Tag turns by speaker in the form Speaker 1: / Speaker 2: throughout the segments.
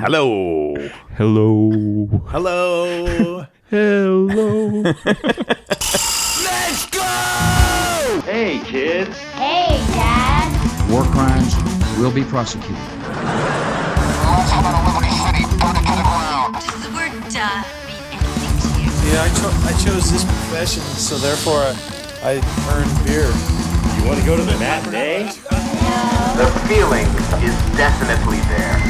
Speaker 1: Hello.
Speaker 2: Hello.
Speaker 1: Hello.
Speaker 2: Hello.
Speaker 1: Let's go!
Speaker 3: Hey, kids.
Speaker 4: Hey, Dad.
Speaker 5: War crimes will be prosecuted.
Speaker 6: Does the word mean anything to you?
Speaker 7: Yeah, I chose this profession, so therefore I earned beer.
Speaker 3: You want to go to the matinee? The feeling is definitely there.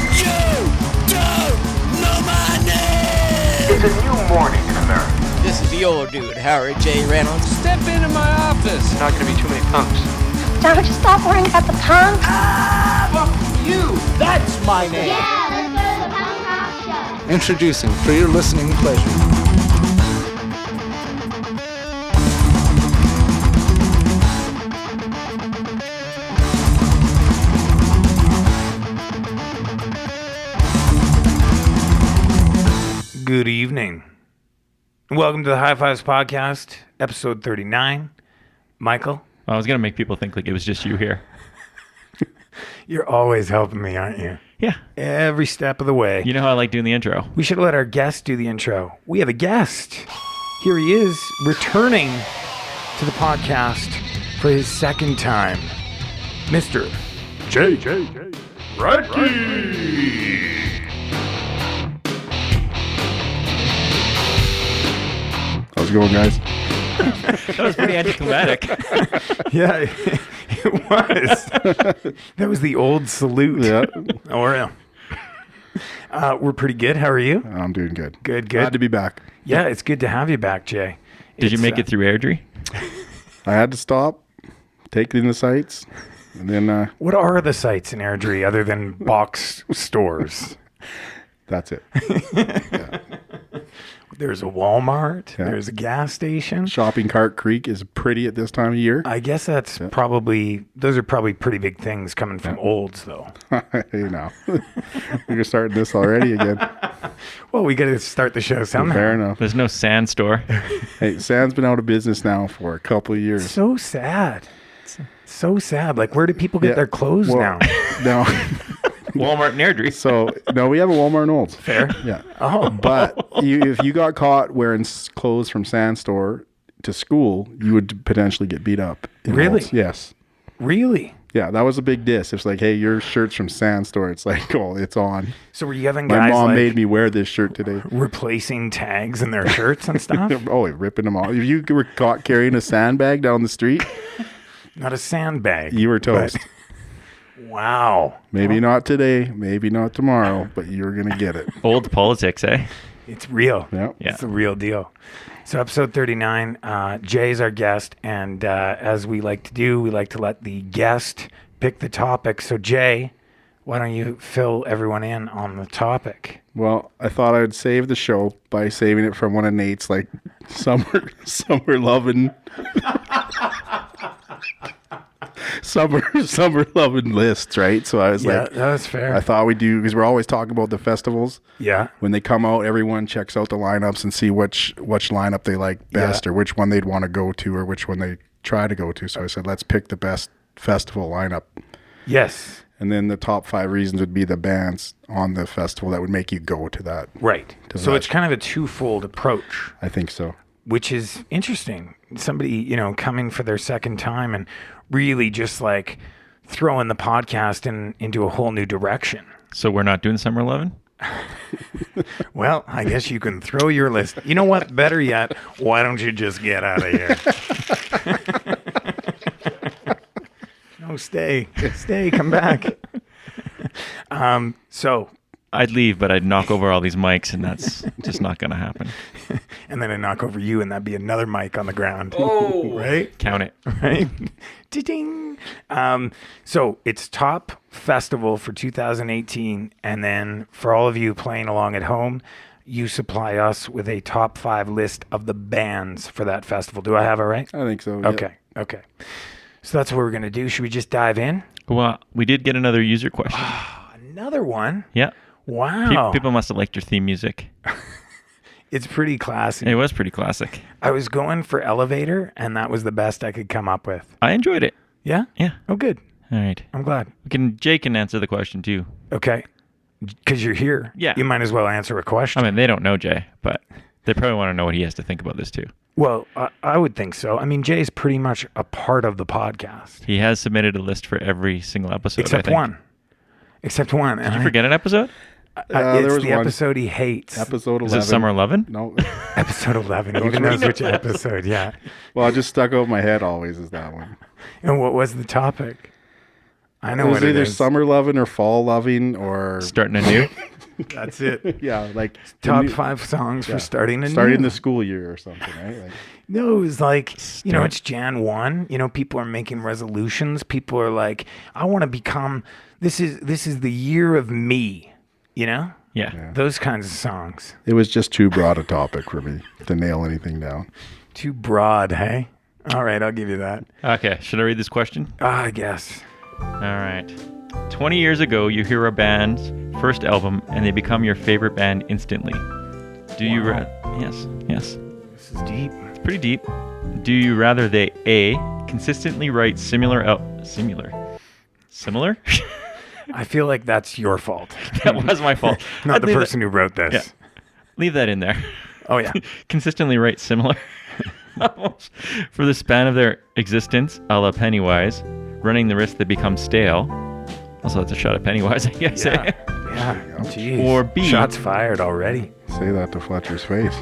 Speaker 1: You don't know my name!
Speaker 3: It's a new morning in America.
Speaker 8: This is the old dude, Howard J. Reynolds. Step into my office.
Speaker 3: Not going to be too many punks.
Speaker 4: Don't you stop worrying about the punk?
Speaker 8: You, that's my name.
Speaker 4: Yeah, let's go to the punk rock show.
Speaker 7: Introducing, for your listening pleasure.
Speaker 1: Good evening. Welcome to the High Fives Podcast, episode 39. Michael?
Speaker 2: I was going to make people think like it was just you here.
Speaker 1: You're always helping me, aren't you?
Speaker 2: Yeah.
Speaker 1: Every step of the way.
Speaker 2: You know how I like doing the intro.
Speaker 1: We should let our guest do the intro. We have a guest. Here he is, returning to the podcast for his second time. Mr. J. Radke.
Speaker 9: How's it going, guys?
Speaker 2: That was pretty anticlimactic.
Speaker 1: Yeah, it was. That was the old salute.
Speaker 9: Yeah.
Speaker 1: Oh, yeah. We're pretty good. How are you?
Speaker 9: I'm doing good.
Speaker 1: Good.
Speaker 9: Glad to be back.
Speaker 1: Yeah, it's good to have you back, Jay.
Speaker 2: Did you make it through Airdrie?
Speaker 9: I had to stop, take in the sights, and then
Speaker 1: What are the sites in Airdrie other than box stores?
Speaker 9: that's it.
Speaker 1: There's a Walmart.
Speaker 9: Yeah.
Speaker 1: There's a gas station.
Speaker 9: Shopping Cart Creek is pretty at this time of year.
Speaker 1: I guess those are probably pretty big things coming from Olds, though.
Speaker 9: Hey, now. We're starting this already again.
Speaker 1: Well, we got to start the show somehow.
Speaker 9: Fair enough.
Speaker 2: There's no sand store.
Speaker 9: Hey, Sand's been out of business now for a couple of years.
Speaker 1: So sad. So sad. Like, where do people get their clothes now?
Speaker 9: No.
Speaker 2: Walmart and Airdrie.
Speaker 9: So, no, we have a Walmart in Olds.
Speaker 1: Fair.
Speaker 9: Yeah.
Speaker 1: Oh.
Speaker 9: But if you got caught wearing clothes from Sand Store to school, you would potentially get beat up. in
Speaker 1: Really?
Speaker 9: Olds. Yes.
Speaker 1: Really?
Speaker 9: Yeah, that was a big diss. It's like, hey, your shirt's from Sand Store. It's like, oh, it's on.
Speaker 1: So were you having
Speaker 9: My
Speaker 1: guys
Speaker 9: mom
Speaker 1: like
Speaker 9: made me wear this shirt today.
Speaker 1: replacing tags in their shirts and stuff?
Speaker 9: Oh, ripping them off. If you were caught carrying a sandbag down the street,
Speaker 1: Not a sandbag.
Speaker 9: you were toast.
Speaker 1: Wow.
Speaker 9: Maybe not today, maybe not tomorrow, but you're going to get it.
Speaker 2: Old politics, eh?
Speaker 1: It's real.
Speaker 9: Yep.
Speaker 2: Yeah.
Speaker 1: It's the real deal. So episode 39, Jay's our guest, and as we like to do, we like to let the guest pick the topic. So Jay, why don't you fill everyone in on the topic?
Speaker 9: Well, I thought I'd save the show by saving it from one of Nate's like summer loving summer loving lists, right? So I was
Speaker 1: Yeah,
Speaker 9: like,
Speaker 1: that's fair.
Speaker 9: I thought we'd do, because we're always talking about the festivals.
Speaker 1: Yeah.
Speaker 9: When they come out, everyone checks out the lineups and see which lineup they like best, or which one they'd want to go to, or which one they try to go to. So I said, let's pick the best festival lineup.
Speaker 1: Yes.
Speaker 9: And then the top 5 reasons would be the bands on the festival that would make you go to that.
Speaker 1: Right. So
Speaker 9: that.
Speaker 1: it's kind of a twofold approach,
Speaker 9: I think so.
Speaker 1: which is interesting. Somebody, coming for their second time and really just like throwing the podcast into a whole new direction.
Speaker 2: So we're not doing Summer 11?
Speaker 1: Well, I guess you can throw your list. You know what? Better yet, why don't you just get out of here? No, stay, come back. So,
Speaker 2: I'd leave, but I'd knock over all these mics, and that's just not going to happen.
Speaker 1: and then I knock over you, and that'd be another mic on the ground. Oh, right,
Speaker 2: Count it.
Speaker 1: right. Ding. So it's top festival for 2018, and then for all of you playing along at home, you supply us with a top 5 list of the bands for that festival. Do I have it right?
Speaker 9: I think so. Yeah.
Speaker 1: Okay. So that's what we're gonna do. Should we just dive in?
Speaker 2: Well, we did get another user question.
Speaker 1: Another one.
Speaker 2: Yeah.
Speaker 1: Wow.
Speaker 2: People must have liked your theme music.
Speaker 1: It's pretty classy.
Speaker 2: It was pretty classic.
Speaker 1: I was going for Elevator, and that was the best I could come up with.
Speaker 2: I enjoyed it.
Speaker 1: Yeah?
Speaker 2: Yeah.
Speaker 1: Oh, good.
Speaker 2: All right.
Speaker 1: I'm glad.
Speaker 2: Jay can answer the question too.
Speaker 1: Okay. Because you're here.
Speaker 2: Yeah.
Speaker 1: You might as well answer a question.
Speaker 2: I mean, they don't know Jay, but they probably want to know what he has to think about this too.
Speaker 1: Well, I would think so. I mean, Jay's pretty much a part of the podcast.
Speaker 2: He has submitted a list for every single episode.
Speaker 1: Except one. Except one.
Speaker 2: Did you forget an episode?
Speaker 1: It's
Speaker 9: there was
Speaker 1: the
Speaker 9: one.
Speaker 1: episode he hates.
Speaker 9: Episode 11.
Speaker 2: Is it Summer 11?
Speaker 9: No.
Speaker 1: Episode 11. Even knows which episode, yeah.
Speaker 9: Well, it just stuck out in my head always is that one.
Speaker 1: And what was the topic? I know
Speaker 9: It was
Speaker 1: what it
Speaker 9: either
Speaker 1: is.
Speaker 9: summer loving or fall loving or
Speaker 2: Starting anew?
Speaker 1: That's it.
Speaker 9: yeah, like
Speaker 1: Top 5 songs for starting a
Speaker 9: starting
Speaker 1: new.
Speaker 9: the school year or something, right? Like,
Speaker 1: No, it was like, it's Jan 1. People are making resolutions. People are like, I want to become, this is the year of me,
Speaker 2: Yeah.
Speaker 1: Those kinds of songs.
Speaker 9: it was just too broad a topic for me to nail anything down.
Speaker 1: Too broad, hey? All right, I'll give you that.
Speaker 2: Okay. Should I read this question?
Speaker 1: I guess.
Speaker 2: All right. 20 years ago, you hear a band's first album and they become your favorite band instantly. Do you... Yes.
Speaker 1: This is deep.
Speaker 2: It's pretty deep. Do you rather they A, consistently write similar?
Speaker 1: I feel like that's your fault.
Speaker 2: That was my fault.
Speaker 1: Not
Speaker 2: I'd
Speaker 1: the
Speaker 2: leave
Speaker 1: person who wrote this.
Speaker 2: Yeah. Leave that in there.
Speaker 1: Oh, yeah.
Speaker 2: Consistently write similar albums for the span of their existence, a la Pennywise, running the risk they become stale. Also, that's a shot at Pennywise, I guess.
Speaker 1: Yeah.
Speaker 2: eh?
Speaker 1: Yeah. Jeez.
Speaker 2: Or B,
Speaker 1: Shots fired already.
Speaker 9: Say that to Fletcher's face.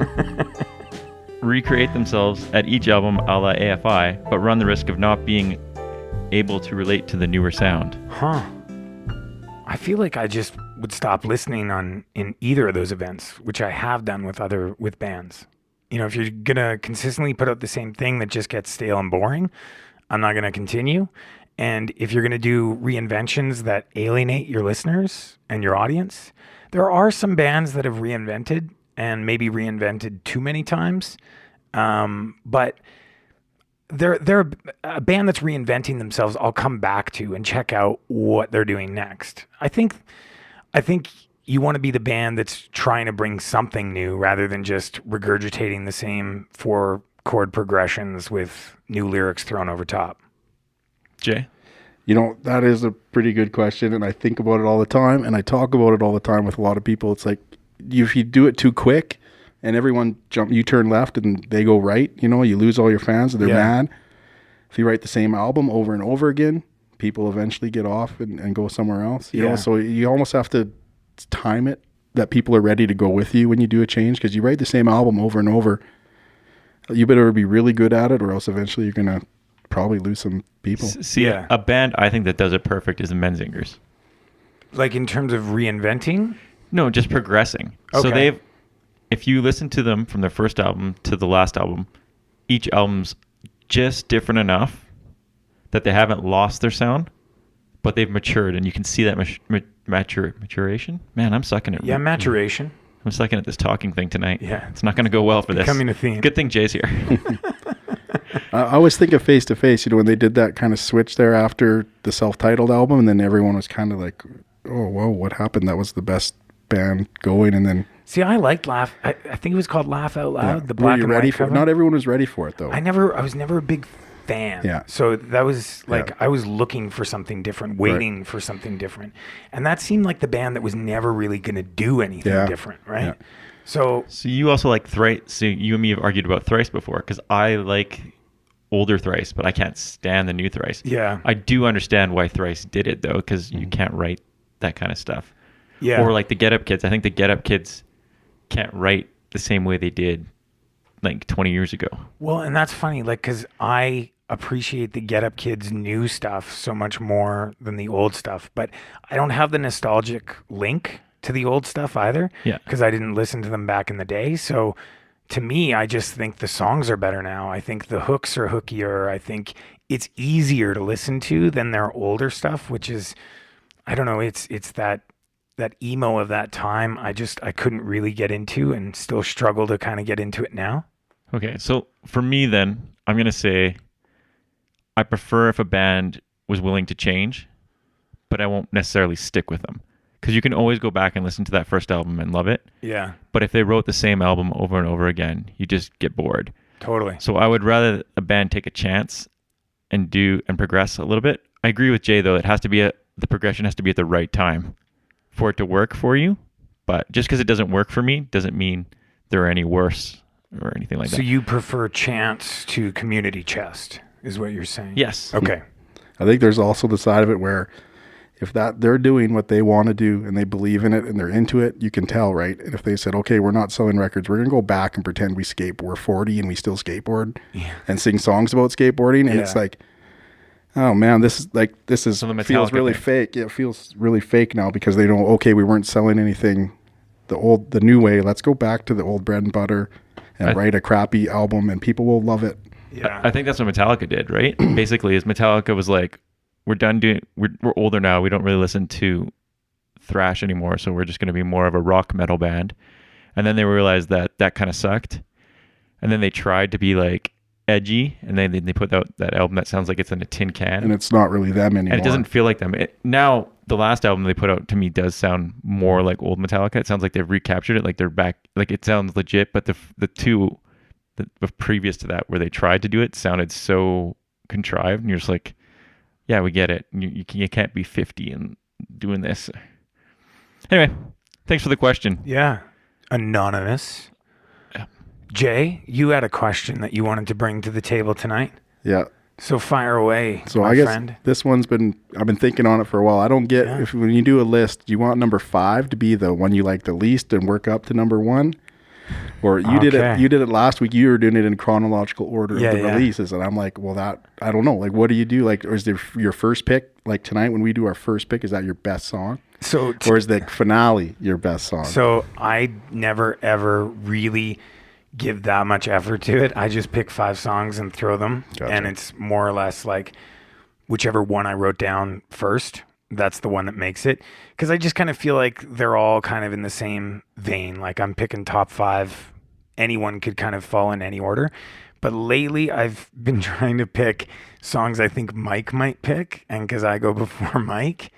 Speaker 2: recreate themselves at each album a la AFI, but run the risk of not being able to relate to the newer sound.
Speaker 1: Huh. I feel like I just would stop listening in either of those events, which I have done with bands. If you're gonna consistently put out the same thing that just gets stale and boring, I'm not gonna continue. And if you're gonna do reinventions that alienate your listeners and your audience, there are some bands that have reinvented and maybe reinvented too many times. But they're a band that's reinventing themselves. I'll come back to and check out what they're doing next. I think you want to be the band that's trying to bring something new rather than just regurgitating the same 4 chord progressions with new lyrics thrown over top.
Speaker 2: Jay?
Speaker 9: That is a pretty good question, and I think about it all the time, and I talk about it all the time with a lot of people. It's like, if you do it too quick and everyone you turn left and they go right, you lose all your fans and they're mad. If you write the same album over and over again, people eventually get off and go somewhere else. You know, so you almost have to time it that people are ready to go with you when you do a change, because you write the same album over and over. You better be really good at it, or else eventually you're going to probably lose some people.
Speaker 2: See, a band I think that does it perfect is the Menzingers.
Speaker 1: Like in terms of reinventing?
Speaker 2: No, just progressing.
Speaker 1: Okay.
Speaker 2: So if you listen to them from their first album to the last album, each album's just different enough that they haven't lost their sound, but they've matured, and you can see that maturation. Man, I'm sucking at
Speaker 1: Maturation.
Speaker 2: I'm sucking at this talking thing tonight.
Speaker 1: Yeah.
Speaker 2: It's not going to go well for this.
Speaker 1: Becoming a theme.
Speaker 2: Good thing Jay's here.
Speaker 9: I always think of Face to Face, when they did that kind of switch there after the self-titled album, and then everyone was kind of like, oh, whoa, what happened? That was the best band going, and then...
Speaker 1: See, I liked Laugh. I think it was called Laugh Out Loud. The
Speaker 9: Were
Speaker 1: black
Speaker 9: you
Speaker 1: and
Speaker 9: ready
Speaker 1: white
Speaker 9: for it?
Speaker 1: cover.
Speaker 9: Not everyone was ready for it, though.
Speaker 1: I was never a big fan.
Speaker 9: Yeah.
Speaker 1: So that was like, I was looking for something different, waiting for something different. And that seemed like the band that was never really going to do anything different, right?
Speaker 9: Yeah.
Speaker 1: So
Speaker 2: you also like Thrice. So you and me have argued about Thrice before, because I like older Thrice, but I can't stand the new Thrice.
Speaker 1: Yeah.
Speaker 2: I do understand why Thrice did it, though, because you can't write that kind of stuff.
Speaker 1: Yeah.
Speaker 2: Or like the Get Up Kids. I think the Get Up Kids can't write the same way they did like 20 years ago.
Speaker 1: Well, and that's funny, like, because I appreciate the Get Up Kids new stuff so much more than the old stuff, but I don't have the nostalgic link to the old stuff either.
Speaker 2: Yeah.
Speaker 1: Because I didn't listen to them back in the day. So to me, I just think the songs are better now. I think the hooks are hookier. I think it's easier to listen to than their older stuff, which is, I don't know, it's that emo of that time. I couldn't really get into, and still struggle to kind of get into it now.
Speaker 2: Okay, so for me then, I'm going to say I prefer if a band was willing to change, but I won't necessarily stick with them. Because you can always go back and listen to that first album and love it.
Speaker 1: Yeah.
Speaker 2: But if they wrote the same album over and over again, you just get bored.
Speaker 1: Totally.
Speaker 2: So I would rather a band take a chance and progress a little bit. I agree with Jay, though. The progression has to be at the right time. for it to work for you. But just because it doesn't work for me doesn't mean they're any worse or anything like that.
Speaker 1: So you prefer chants to community chest, is what you're saying?
Speaker 2: Yes.
Speaker 1: Okay.
Speaker 9: I think there's also the side of it where if that they're doing what they want to do and they believe in it and they're into it, you can tell, right? And if they said, okay, we're not selling records, we're going to go back and pretend we're 40 and we still skateboard and sing songs about skateboarding. And it's like, oh man, this feels really fake. Yeah, it feels really fake now because they know, okay, we weren't selling anything the new way. Let's go back to the old bread and butter and write a crappy album and people will love it.
Speaker 1: Yeah.
Speaker 2: I think that's what Metallica did, right? Basically, is Metallica was like, we're done doing, we're older now. We don't really listen to thrash anymore. So we're just going to be more of a rock metal band. And then they realized that kind of sucked. And then they tried to be like edgy. And then they put out that album that sounds like it's in a tin can.
Speaker 9: And it's not really them anymore.
Speaker 2: And it doesn't feel like them. Now, the last album they put out to me does sound more like old Metallica. It sounds like they've recaptured it. Like they're back. Like it sounds legit. But the two previous to that where they tried to do it sounded so contrived. And you're just like, yeah, we get it. You can't be 50 and doing this. Anyway, thanks for the question.
Speaker 1: Yeah. Anonymous.
Speaker 2: Yeah.
Speaker 1: Jay, you had a question that you wanted to bring to the table tonight.
Speaker 9: Yeah.
Speaker 1: So fire away,
Speaker 9: so
Speaker 1: my
Speaker 9: I guess
Speaker 1: friend.
Speaker 9: This one's I've been thinking on it for a while. I don't get if when you do a list, you want number 5 to be the one you like the least and work up to number 1. Or you did it last week. You were doing it in chronological order of the releases, and I'm like, well, that I don't know. Like, what do you do? Like, or is there your first pick? Like tonight when we do our first pick, is that your best song?
Speaker 1: So,
Speaker 9: or is the finale your best song?
Speaker 1: So I never ever really give that much effort to it. I just pick 5 songs and throw them, and it's more or less like whichever one I wrote down first. That's the one that makes it. Because I just kind of feel like they're all kind of in the same vein. Like I'm picking top 5. Anyone could kind of fall in any order. But lately I've been trying to pick songs I think Mike might pick. And because I go before Mike,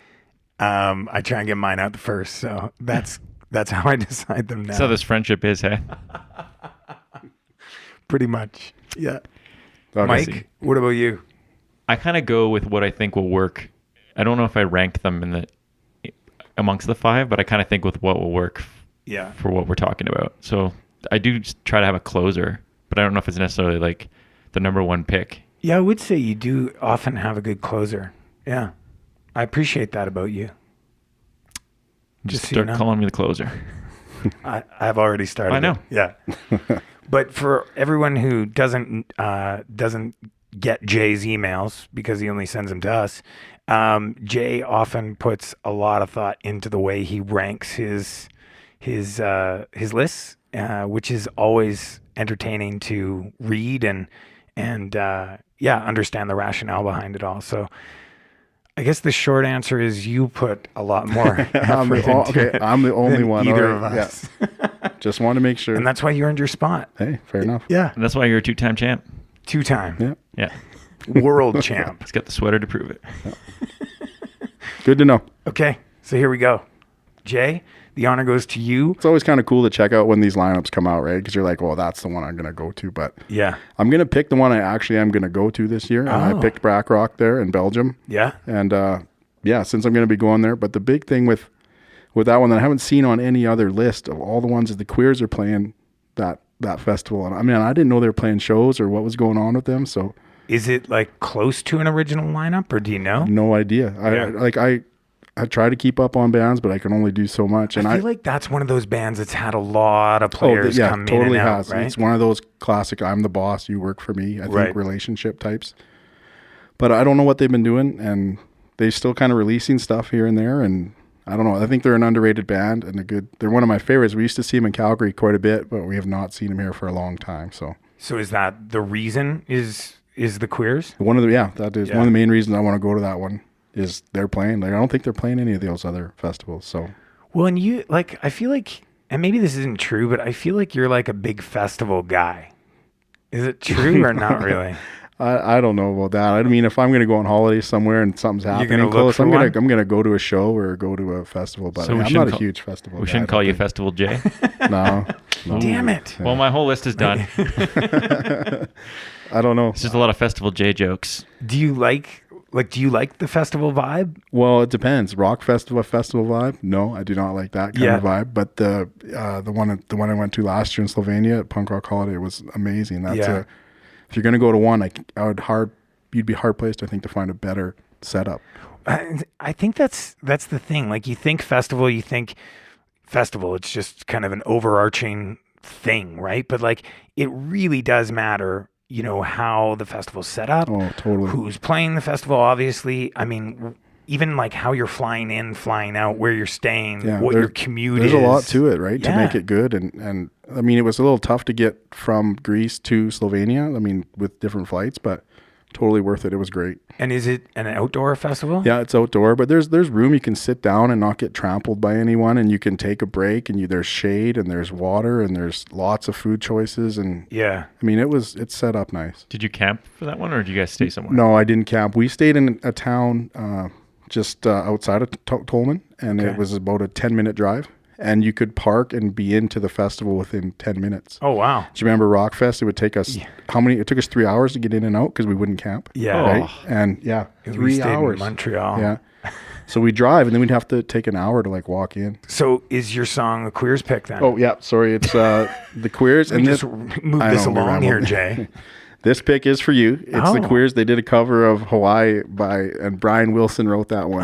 Speaker 1: I try and get mine out first. So that's how I decide them now.
Speaker 2: So this friendship is, hey?
Speaker 1: Pretty much. Yeah.
Speaker 9: Okay.
Speaker 1: Mike, what about you?
Speaker 2: I kind of go with what I think will work. I don't know if I rank them amongst the 5, but I kind of think with what will work for what we're talking about. So I do try to have a closer, but I don't know if it's necessarily like the number 1 pick.
Speaker 1: Yeah, I would say you do often have a good closer. Yeah. I appreciate that about you.
Speaker 2: Just start calling me the closer.
Speaker 1: I've already started.
Speaker 2: I know.
Speaker 1: Yeah. But for everyone who doesn't get Jay's emails because he only sends them to us, Jay often puts a lot of thought into the way he ranks his lists, which is always entertaining to read and understand the rationale behind it all. So I guess the short answer is you put a lot more effort into it.
Speaker 9: I'm the only one.
Speaker 1: Either of us.
Speaker 9: Yeah. Just want to make sure.
Speaker 1: And that's why you earned your spot.
Speaker 9: Hey, fair enough.
Speaker 1: Yeah.
Speaker 2: And that's why you're a 2-time champ.
Speaker 1: 2-time.
Speaker 9: Yeah.
Speaker 2: Yeah.
Speaker 1: World champ.
Speaker 2: He's got the sweater to prove it.
Speaker 9: Good to know.
Speaker 1: Okay, so here we go. Jay, the honor goes to you.
Speaker 9: It's always kind of cool to check out when these lineups come out, right? Because you're like, well, that's the one I'm going to go to. But
Speaker 1: yeah, I'm
Speaker 9: going to pick the one I actually am going to go to this year. And I picked Blackrock there in Belgium.
Speaker 1: Yeah.
Speaker 9: And since I'm going to be going there. But the big thing with that one that I haven't seen on any other list of all the ones that the Queers are playing that festival. And I mean, I didn't know they were playing shows or what was going on with them. So
Speaker 1: is it like close to an original lineup, or do you know?
Speaker 9: No idea. I try to keep up on bands, but I can only do so much. And
Speaker 1: I feel like that's one of those bands that's had a lot of players come in and out, right?
Speaker 9: It's one of those classic I'm the boss, you work for me, I think relationship types. But I don't know what they've been doing, and they're still kind of releasing stuff here and there, and I don't know. I think they're an underrated band and they're one of my favorites. We used to see them in Calgary quite a bit, but we have not seen them here for a long time. So
Speaker 1: is that the reason is the Queers?
Speaker 9: That is one of the main reasons I want to go to that one is they're playing. Like I don't think they're playing any of those other festivals. So
Speaker 1: well, and you like I feel like, and maybe this isn't true, but I feel like you're like a big festival guy. Is it true or not really?
Speaker 9: I don't know about that. I mean, if I'm going to go on holiday somewhere and something's happening close, I'm gonna go to a show or go to a festival. But I'm not a huge festival.
Speaker 2: We shouldn't call you Festival J.
Speaker 9: No.
Speaker 1: Damn it.
Speaker 2: Well, my whole list is done.
Speaker 9: I don't know.
Speaker 2: It's just a lot of Festival J jokes.
Speaker 1: Do you like Like, do you like the festival vibe?
Speaker 9: Well, it depends. Rock festival vibe? No, I do not like that kind of vibe. But the one I went to last year in Slovenia at Punk Rock Holiday was amazing. That's if you're going to go to one, you'd be hard placed, I think, to find a better setup.
Speaker 1: I think that's the thing. Like, you think festival, it's just kind of an overarching thing, right? But like, it really does matter, how the festival's set up.
Speaker 9: Oh, totally.
Speaker 1: Who's playing the festival, obviously. I mean, even like how you're flying in, flying out, where you're staying, what your commute is.
Speaker 9: There's a lot to it, right? To make it good. And I mean, it was a little tough to get from Greece to Slovenia. I mean, with different flights, but totally worth it. It was great.
Speaker 1: And is it an outdoor festival?
Speaker 9: Yeah, it's outdoor, but there's room. You can sit down and not get trampled by anyone, and you can take a break, and there's shade and there's water and there's lots of food choices. And I mean, it's set up nice.
Speaker 2: Did you camp for that one, or did you guys stay somewhere?
Speaker 9: No, I didn't camp. We stayed in a town just outside of Tolman, and it was about a 10-minute drive. And you could park and be into the festival within 10 minutes.
Speaker 1: Oh, wow.
Speaker 9: Do you remember Rockfest? It would take us, it took us 3 hours to get in and out because we wouldn't camp.
Speaker 1: Yeah.
Speaker 9: Right? And 3 hours.
Speaker 1: In Montreal.
Speaker 9: Yeah. So we drive, and then we'd have to take an hour to like walk in.
Speaker 1: So is your song a Queers pick then?
Speaker 9: Oh, yeah. Sorry. It's the Queers.
Speaker 1: And just move this along here, Jay.
Speaker 9: This pick is for you. It's the Queers. They did a cover of Hawaii and Brian Wilson wrote that one.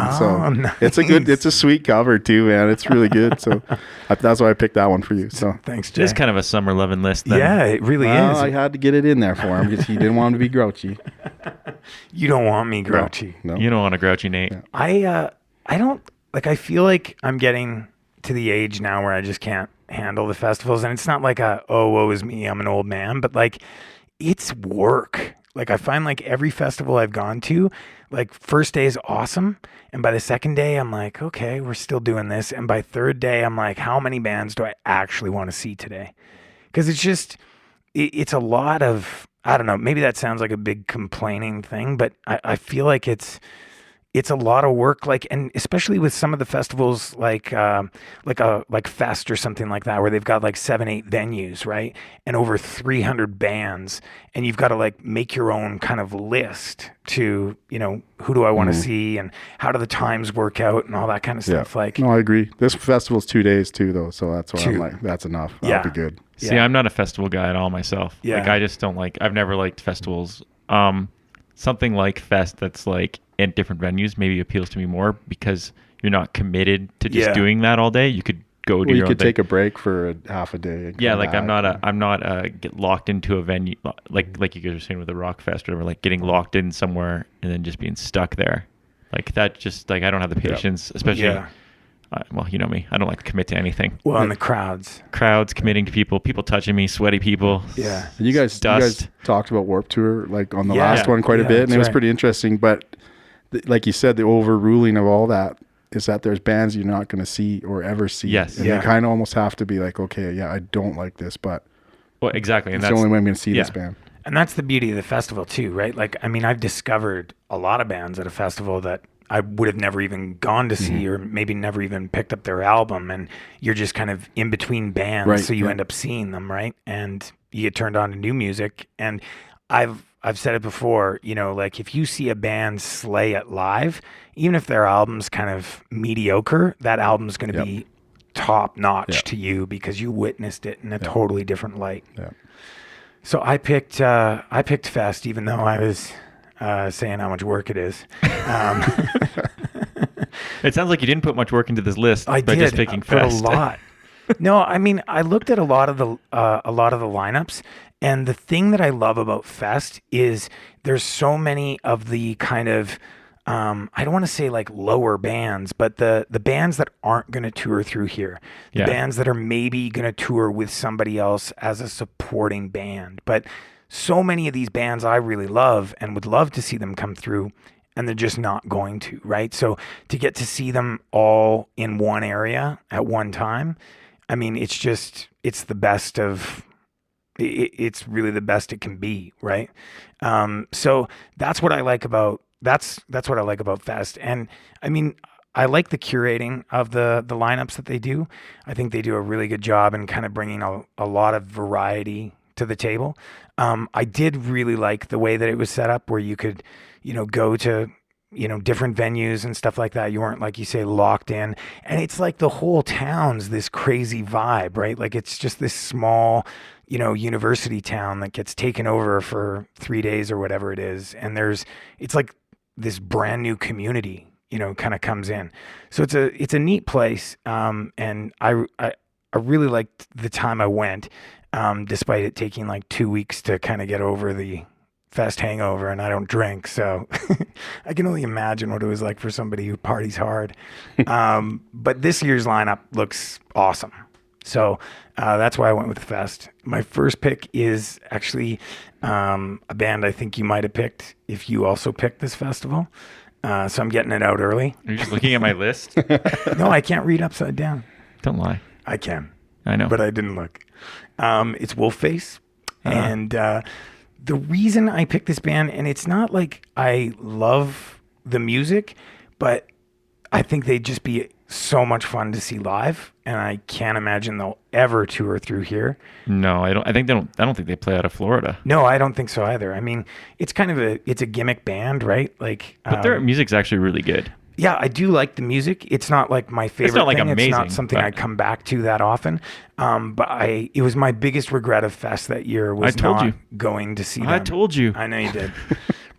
Speaker 1: Nice.
Speaker 9: It's a sweet cover too, man. It's really good. So that's why I picked that one for you. So
Speaker 1: thanks, Jay.
Speaker 2: It's kind of a summer loving list then.
Speaker 1: Yeah, it really is.
Speaker 9: I had to get it in there for him because he didn't want him to be grouchy.
Speaker 1: You don't want me grouchy.
Speaker 9: No.
Speaker 2: You don't want a grouchy Nate.
Speaker 9: Yeah.
Speaker 1: I don't, like, I feel like I'm getting to the age now where I just can't handle the festivals. And it's not like woe is me, I'm an old man, but like, it's work. Like, I find like every festival I've gone to, like, first day is awesome. And by the second day, I'm like, okay, we're still doing this. And by third day, I'm like, how many bands do I actually want to see today? Because it's just, it's a lot of, I don't know, maybe that sounds like a big complaining thing, but I feel like it's a lot of work, like, and especially with some of the festivals like Fest or something like that, where they've got like 7-8 venues, right? And over 300 bands, and you've got to like make your own kind of list to, who do I want to see and how do the times work out and all that kind of stuff. Like,
Speaker 9: no, I agree. This festival's 2 days too, though. So that's why I'm like, that's enough. That'll be good.
Speaker 2: See, I'm not a festival guy at all myself.
Speaker 1: Yeah.
Speaker 2: Like, I just don't I've never liked festivals. Something like Fest that's like in different venues maybe appeals to me more because you're not committed to just doing that all day. You could go do your own thing.
Speaker 9: You could take a break for half a day.
Speaker 2: Yeah, like I'm not get locked into a venue like you guys were saying with the Rock Fest or whatever, like getting locked in somewhere and then just being stuck there. Like that just like I don't have the patience, especially well, you know me. I don't like to commit to anything.
Speaker 1: Well, and the crowds
Speaker 2: committing to people touching me, sweaty people.
Speaker 1: Yeah.
Speaker 9: And you guys talked about Warped Tour like on the last one quite a bit, and it was pretty interesting. But like you said, the overruling of all that is that there's bands you're not going to see or ever see.
Speaker 2: Yes.
Speaker 9: And you kind of almost have to be like, okay, I don't like this, but
Speaker 2: exactly.
Speaker 9: And that's the only way I'm going to see this band.
Speaker 1: And that's the beauty of the festival too, right? Like, I mean, I've discovered a lot of bands at a festival that I would have never even gone to see or maybe never even picked up their album, and you're just kind of in between bands, so you end up seeing them, right? And you get turned on to new music. And I've said it before, like if you see a band slay it live, even if their album's kind of mediocre, that album's going to be top notch to you because you witnessed it in a totally different light.
Speaker 9: Yeah.
Speaker 1: So I picked Fest, even though I was saying how much work it is.
Speaker 2: It sounds like you didn't put much work into this list by just picking Fest.
Speaker 1: A lot. No, I mean, I looked at a lot of the lineups, and the thing that I love about Fest is there's so many of the kind of I don't want to say like lower bands, but the bands that aren't going to tour through here, the bands that are maybe going to tour with somebody else as a supporting band, but so many of these bands I really love and would love to see them come through, and they're just not going to, right? So to get to see them all in one area at one time, I mean, it's the best of, it's really the best it can be, right? So that's what I like about, that's what I like about Fest. And I mean, I like the curating of the lineups that they do. I think they do a really good job in kind of bringing a lot of variety to the table. I did really like the way that it was set up, where you could, go to different venues and stuff like that. You weren't, like you say, locked in. And it's like the whole town's this crazy vibe, right? Like it's just this small, university town that gets taken over for 3 days or whatever it is. And it's like this brand new community, kind of comes in. So it's a neat place. And I really liked the time I went, despite it taking like 2 weeks to kind of get over the fest hangover, and I don't drink, so I can only imagine what it was like for somebody who parties hard. But this year's lineup looks awesome, so that's why I went with the fest. My first pick is actually a band I think you might have picked if you also picked this festival. So I'm getting it out early.
Speaker 2: Are you just looking at my list?
Speaker 1: No, I can't read upside down.
Speaker 2: Don't lie.
Speaker 1: I can.
Speaker 2: I know,
Speaker 1: but I didn't look. It's Wolfface, and the reason I picked this band, and it's not like I love the music, but I think they'd just be so much fun to see live, and I can't imagine they'll ever tour through here.
Speaker 2: No, I don't. I don't think they play out of Florida.
Speaker 1: No, I don't think so either. I mean, it's kind of it's a gimmick band, right? Like,
Speaker 2: but their music's actually really good.
Speaker 1: Yeah, I do like the music. It's not like my favorite
Speaker 2: It's not like
Speaker 1: thing.
Speaker 2: amazing.
Speaker 1: It's not something I come back to that often. But it was my biggest regret of Fest that year was not going to see them.
Speaker 2: I told you.
Speaker 1: I know you did.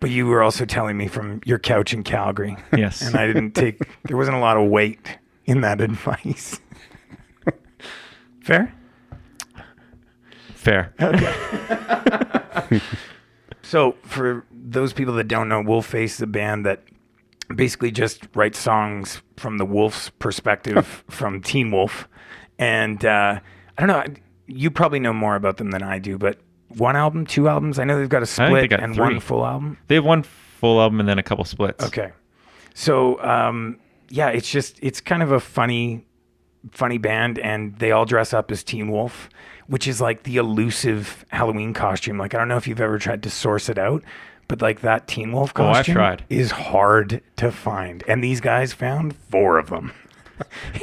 Speaker 1: But you were also telling me from your couch in Calgary.
Speaker 2: Yes.
Speaker 1: And I didn't there wasn't a lot of weight in that advice. Fair?
Speaker 2: Fair.
Speaker 1: Okay. So for those people that don't know, Wolfface is a band that basically just writes songs from the wolf's perspective from Teen Wolf. And I don't know, you probably know more about them than I do, but one album, 2 albums? I know they've got a split and
Speaker 2: 3.
Speaker 1: 1 full album.
Speaker 2: They have 1 full album and then a couple splits.
Speaker 1: Okay. So, it's kind of a funny band, and they all dress up as Teen Wolf, which is like the elusive Halloween costume. Like, I don't know if you've ever tried to source it out, but like that Teen Wolf costume is hard to find. And these guys found 4 of them.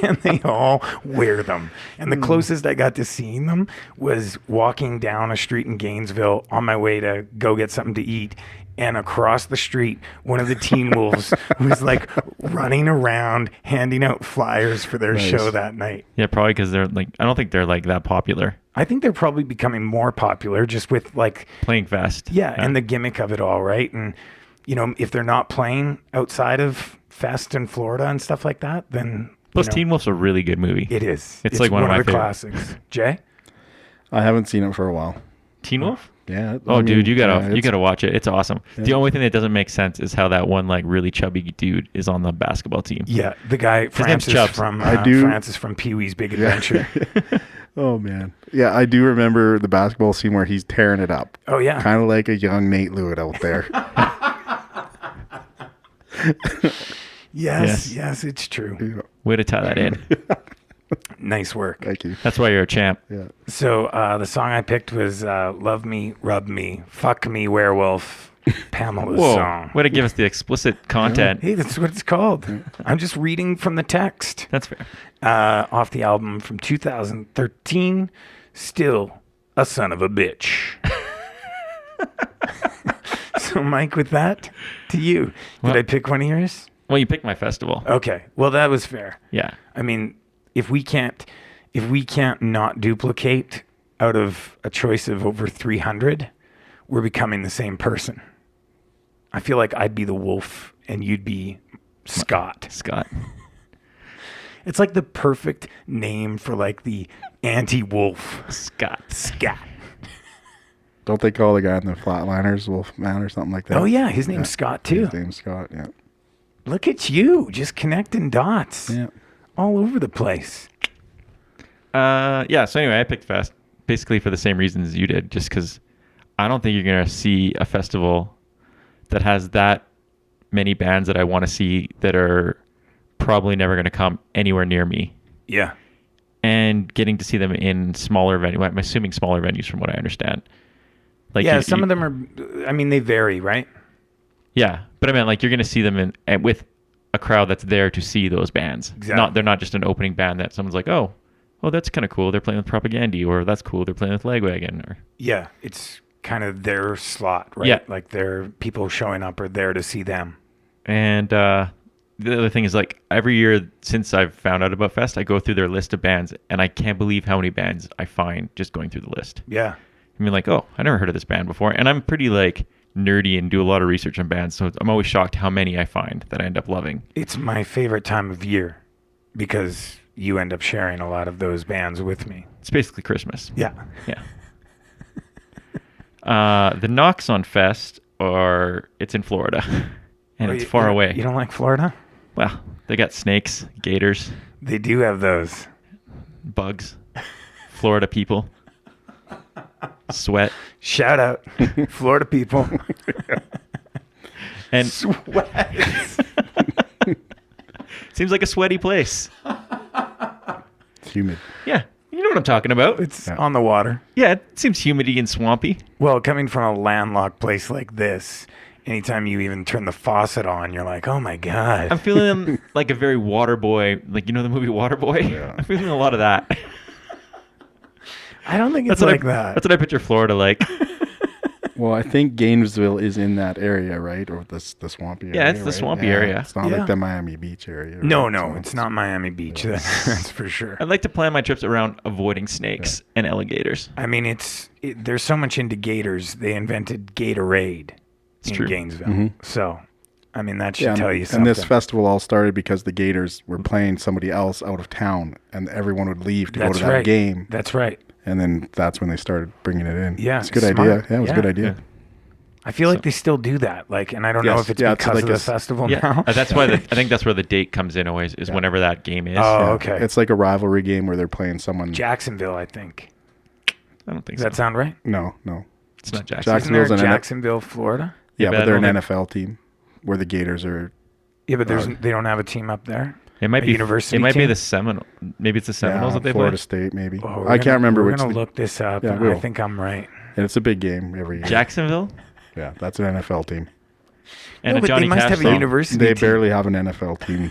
Speaker 1: And they all wear them. And the closest I got to seeing them was walking down a street in Gainesville on my way to go get something to eat. And across the street, one of the Teen Wolves was like running around handing out flyers for their show that night.
Speaker 2: Yeah, probably because they're like, I don't think they're like that popular.
Speaker 1: I think they're probably becoming more popular just with like
Speaker 2: playing Fest.
Speaker 1: Yeah, and the gimmick of it all, right? And if they're not playing outside of Fest in Florida and stuff like that, then
Speaker 2: plus Teen Wolf's a really good movie.
Speaker 1: It is.
Speaker 2: It's like one of my
Speaker 1: the
Speaker 2: favorite
Speaker 1: classics. Jay?
Speaker 9: I haven't seen it for a while.
Speaker 2: Teen Wolf?
Speaker 9: Yeah.
Speaker 2: Dude, you gotta watch it. It's awesome. Yeah. The only thing that doesn't make sense is how that one like really chubby dude is on the basketball team.
Speaker 1: Yeah, the guy Francis from Pee-wee's Big Adventure.
Speaker 9: Oh man, yeah, I do remember the basketball scene where he's tearing it up.
Speaker 1: Oh yeah,
Speaker 9: kind of like a young Nate Lewitt out there.
Speaker 1: Yes, it's true.
Speaker 2: Yeah. Way to tie that in.
Speaker 1: Nice work.
Speaker 9: Thank you.
Speaker 2: That's why you're a champ.
Speaker 9: Yeah.
Speaker 1: So the song I picked was Love Me, Rub Me, Fuck Me, Werewolf, Pamela's song.
Speaker 2: Way to give us the explicit content.
Speaker 1: Hey, that's what it's called. I'm just reading from the text.
Speaker 2: That's fair.
Speaker 1: Off the album from 2013, Still a Son of a Bitch. So, Mike, with that, to you. Did I pick one of yours?
Speaker 2: Well, you picked my festival.
Speaker 1: Okay. Well, that was fair.
Speaker 2: Yeah.
Speaker 1: I mean, if we can't not duplicate out of a choice of over 300, we're becoming the same person. I feel like I'd be the wolf and you'd be Scott. It's like the perfect name for like the anti-wolf. Scott.
Speaker 9: Don't they call the guy in the Flatliners Wolfman or something like that?
Speaker 1: Oh yeah, his name's Scott too.
Speaker 9: His name's Scott, yeah.
Speaker 1: Look at you, just connecting dots.
Speaker 9: Yeah.
Speaker 1: All over the place.
Speaker 2: Yeah, so anyway, I picked Fest basically for the same reasons you did, just because I don't think you're going to see a festival that has that many bands that I want to see that are probably never going to come anywhere near me.
Speaker 1: Yeah.
Speaker 2: And getting to see them in smaller venues, I'm assuming smaller venues from what I understand. Like
Speaker 1: yeah, some of them are, I mean, they vary, right?
Speaker 2: Yeah, but I mean, like, you're going to see them with a crowd that's there to see those bands.
Speaker 1: Exactly.
Speaker 2: They're not just an opening band that someone's like, oh, that's kind of cool. They're playing with Propagandhi, or that's cool. They're playing with Lagwagon. Or
Speaker 1: yeah, it's kind of their slot, right?
Speaker 2: Yeah.
Speaker 1: Like people showing up are there to see them.
Speaker 2: And the other thing is, like, every year since I've found out about Fest, I go through their list of bands, and I can't believe how many bands I find just going through the list.
Speaker 1: Yeah.
Speaker 2: I mean, like, oh, I never heard of this band before. And I'm pretty, like, nerdy and do a lot of research on bands, so I'm always shocked how many I find that I end up loving.
Speaker 1: It's my favorite time of year because you end up sharing a lot of those bands with me.
Speaker 2: It's basically Christmas.
Speaker 1: Yeah.
Speaker 2: Yeah. The knocks on Fest it's in Florida, and it's far away.
Speaker 1: You don't like Florida?
Speaker 2: Well, they got snakes, gators,
Speaker 1: They do have those.
Speaker 2: bugs, Florida people, sweat,
Speaker 1: Shout out, Florida people.
Speaker 2: and
Speaker 1: Sweat.
Speaker 2: seems like a sweaty place.
Speaker 9: It's humid.
Speaker 2: Yeah, you know what I'm talking about.
Speaker 1: It's on the water.
Speaker 2: Yeah, it seems humid and swampy.
Speaker 1: Well, coming from a landlocked place like this, anytime you even turn the faucet on, you're like, oh my God.
Speaker 2: I'm feeling like a very Waterboy, like, you know the movie Waterboy?
Speaker 9: Yeah.
Speaker 2: I'm feeling a lot of that.
Speaker 1: I don't think it's
Speaker 2: That's
Speaker 1: like that.
Speaker 2: That's what I picture Florida like.
Speaker 9: Well, I think Gainesville is in that area, right? Or the swampy area.
Speaker 2: Yeah, it's the
Speaker 9: right?
Speaker 2: swampy area.
Speaker 9: It's not
Speaker 1: Yeah.
Speaker 9: like the Miami Beach area. Right?
Speaker 1: No,
Speaker 9: So
Speaker 1: it's not Miami Beach. That's for sure.
Speaker 2: I'd like to plan my trips around avoiding snakes and alligators.
Speaker 1: I mean, there's so much into gators. They invented Gatorade in
Speaker 2: true.
Speaker 1: Gainesville. So, I mean, that should
Speaker 9: Yeah,
Speaker 1: tell you something.
Speaker 9: and this festival all started because the Gators were playing somebody else out of town, and everyone would leave to go to that game.
Speaker 1: That's right.
Speaker 9: And then that's when they started bringing it in.
Speaker 1: Yeah,
Speaker 9: It's a good
Speaker 1: smart.
Speaker 9: idea. Yeah, it was a good
Speaker 1: Yeah.
Speaker 9: idea.
Speaker 1: I feel like they still do that. Like, and I don't know
Speaker 9: Yes.
Speaker 1: if it's
Speaker 9: Yeah, it's
Speaker 1: because
Speaker 9: like
Speaker 1: of the
Speaker 9: a-
Speaker 1: festival
Speaker 2: Yeah,
Speaker 1: now.
Speaker 2: that's why I think that's where the date comes in always, is whenever that game is.
Speaker 1: Oh,
Speaker 9: Yeah.
Speaker 1: okay.
Speaker 9: It's like a rivalry game where they're playing someone.
Speaker 1: Jacksonville, I think.
Speaker 2: I don't think
Speaker 1: Does
Speaker 2: so.
Speaker 1: that sound right?
Speaker 9: No.
Speaker 2: It's not Jackson.
Speaker 1: Isn't there
Speaker 9: Jacksonville's an
Speaker 1: Jacksonville, Florida?
Speaker 9: Yeah,
Speaker 2: but
Speaker 9: but
Speaker 2: I
Speaker 9: they're an
Speaker 2: don't
Speaker 9: NFL team where the Gators are.
Speaker 1: Yeah, but they don't have a team up there.
Speaker 2: It might
Speaker 1: A
Speaker 2: be
Speaker 1: university
Speaker 2: It might be
Speaker 1: team?
Speaker 2: the Seminole. Maybe it's the Seminoles that they
Speaker 9: Florida
Speaker 2: play.
Speaker 9: State, maybe.
Speaker 1: Oh,
Speaker 9: I can't remember
Speaker 1: We're
Speaker 9: which.
Speaker 1: gonna look this up.
Speaker 9: Yeah,
Speaker 1: and
Speaker 9: we
Speaker 1: I
Speaker 9: will.
Speaker 1: think I'm right.
Speaker 9: And it's a big game every year.
Speaker 2: Jacksonville
Speaker 9: Yeah, that's an NFL team.
Speaker 2: and
Speaker 1: No,
Speaker 2: a
Speaker 1: but
Speaker 2: Johnny
Speaker 1: they must
Speaker 2: Cash
Speaker 1: have a
Speaker 2: song.
Speaker 1: university
Speaker 9: They
Speaker 1: team.
Speaker 9: barely have an NFL team.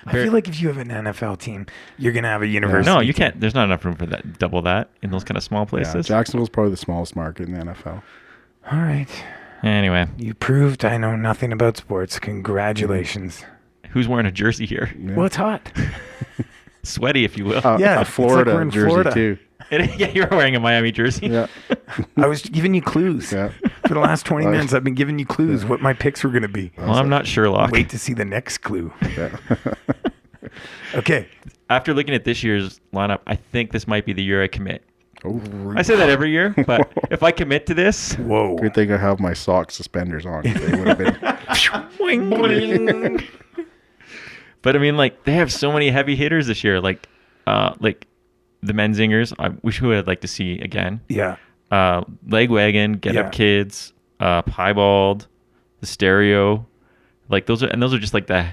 Speaker 1: I feel like if you have an NFL team, you're gonna have a university.
Speaker 2: No, you
Speaker 1: team.
Speaker 2: can't. There's not enough room for that. Double that in those kind of small
Speaker 9: Yeah,
Speaker 2: places.
Speaker 9: Jacksonville's probably the smallest market in the NFL.
Speaker 1: All right,
Speaker 2: Anyway,
Speaker 1: you proved I know nothing about sports. Congratulations.
Speaker 2: who's wearing a jersey here?
Speaker 9: Yeah.
Speaker 1: Well, it's hot.
Speaker 2: Sweaty, if you will.
Speaker 1: Yeah,
Speaker 9: a
Speaker 1: it's like
Speaker 9: Florida
Speaker 1: we're in
Speaker 9: jersey
Speaker 1: Florida.
Speaker 9: too.
Speaker 2: Yeah, you're wearing a Miami jersey.
Speaker 9: Yeah,
Speaker 1: I was giving you clues.
Speaker 9: yeah.
Speaker 1: For the last 20 minutes, I've been giving you clues what my picks were gonna be.
Speaker 2: Well, I'm not Sherlock.
Speaker 1: Wait to see the next clue.
Speaker 9: Yeah.
Speaker 1: Okay.
Speaker 2: After looking at this year's lineup, I think this might be the year I commit.
Speaker 9: Oh,
Speaker 2: I say that every year, but if I commit to this,
Speaker 1: Whoa.
Speaker 9: good thing I have my sock suspenders on. They would have been.
Speaker 2: boing, boing. But I mean, like, they have so many heavy hitters this year, like the Menzingers. I wish who I'd like to see again.
Speaker 1: Yeah.
Speaker 2: Legwagon, Get
Speaker 1: Yeah.
Speaker 2: Up Kids, Piebald, the Stereo, like those are just like the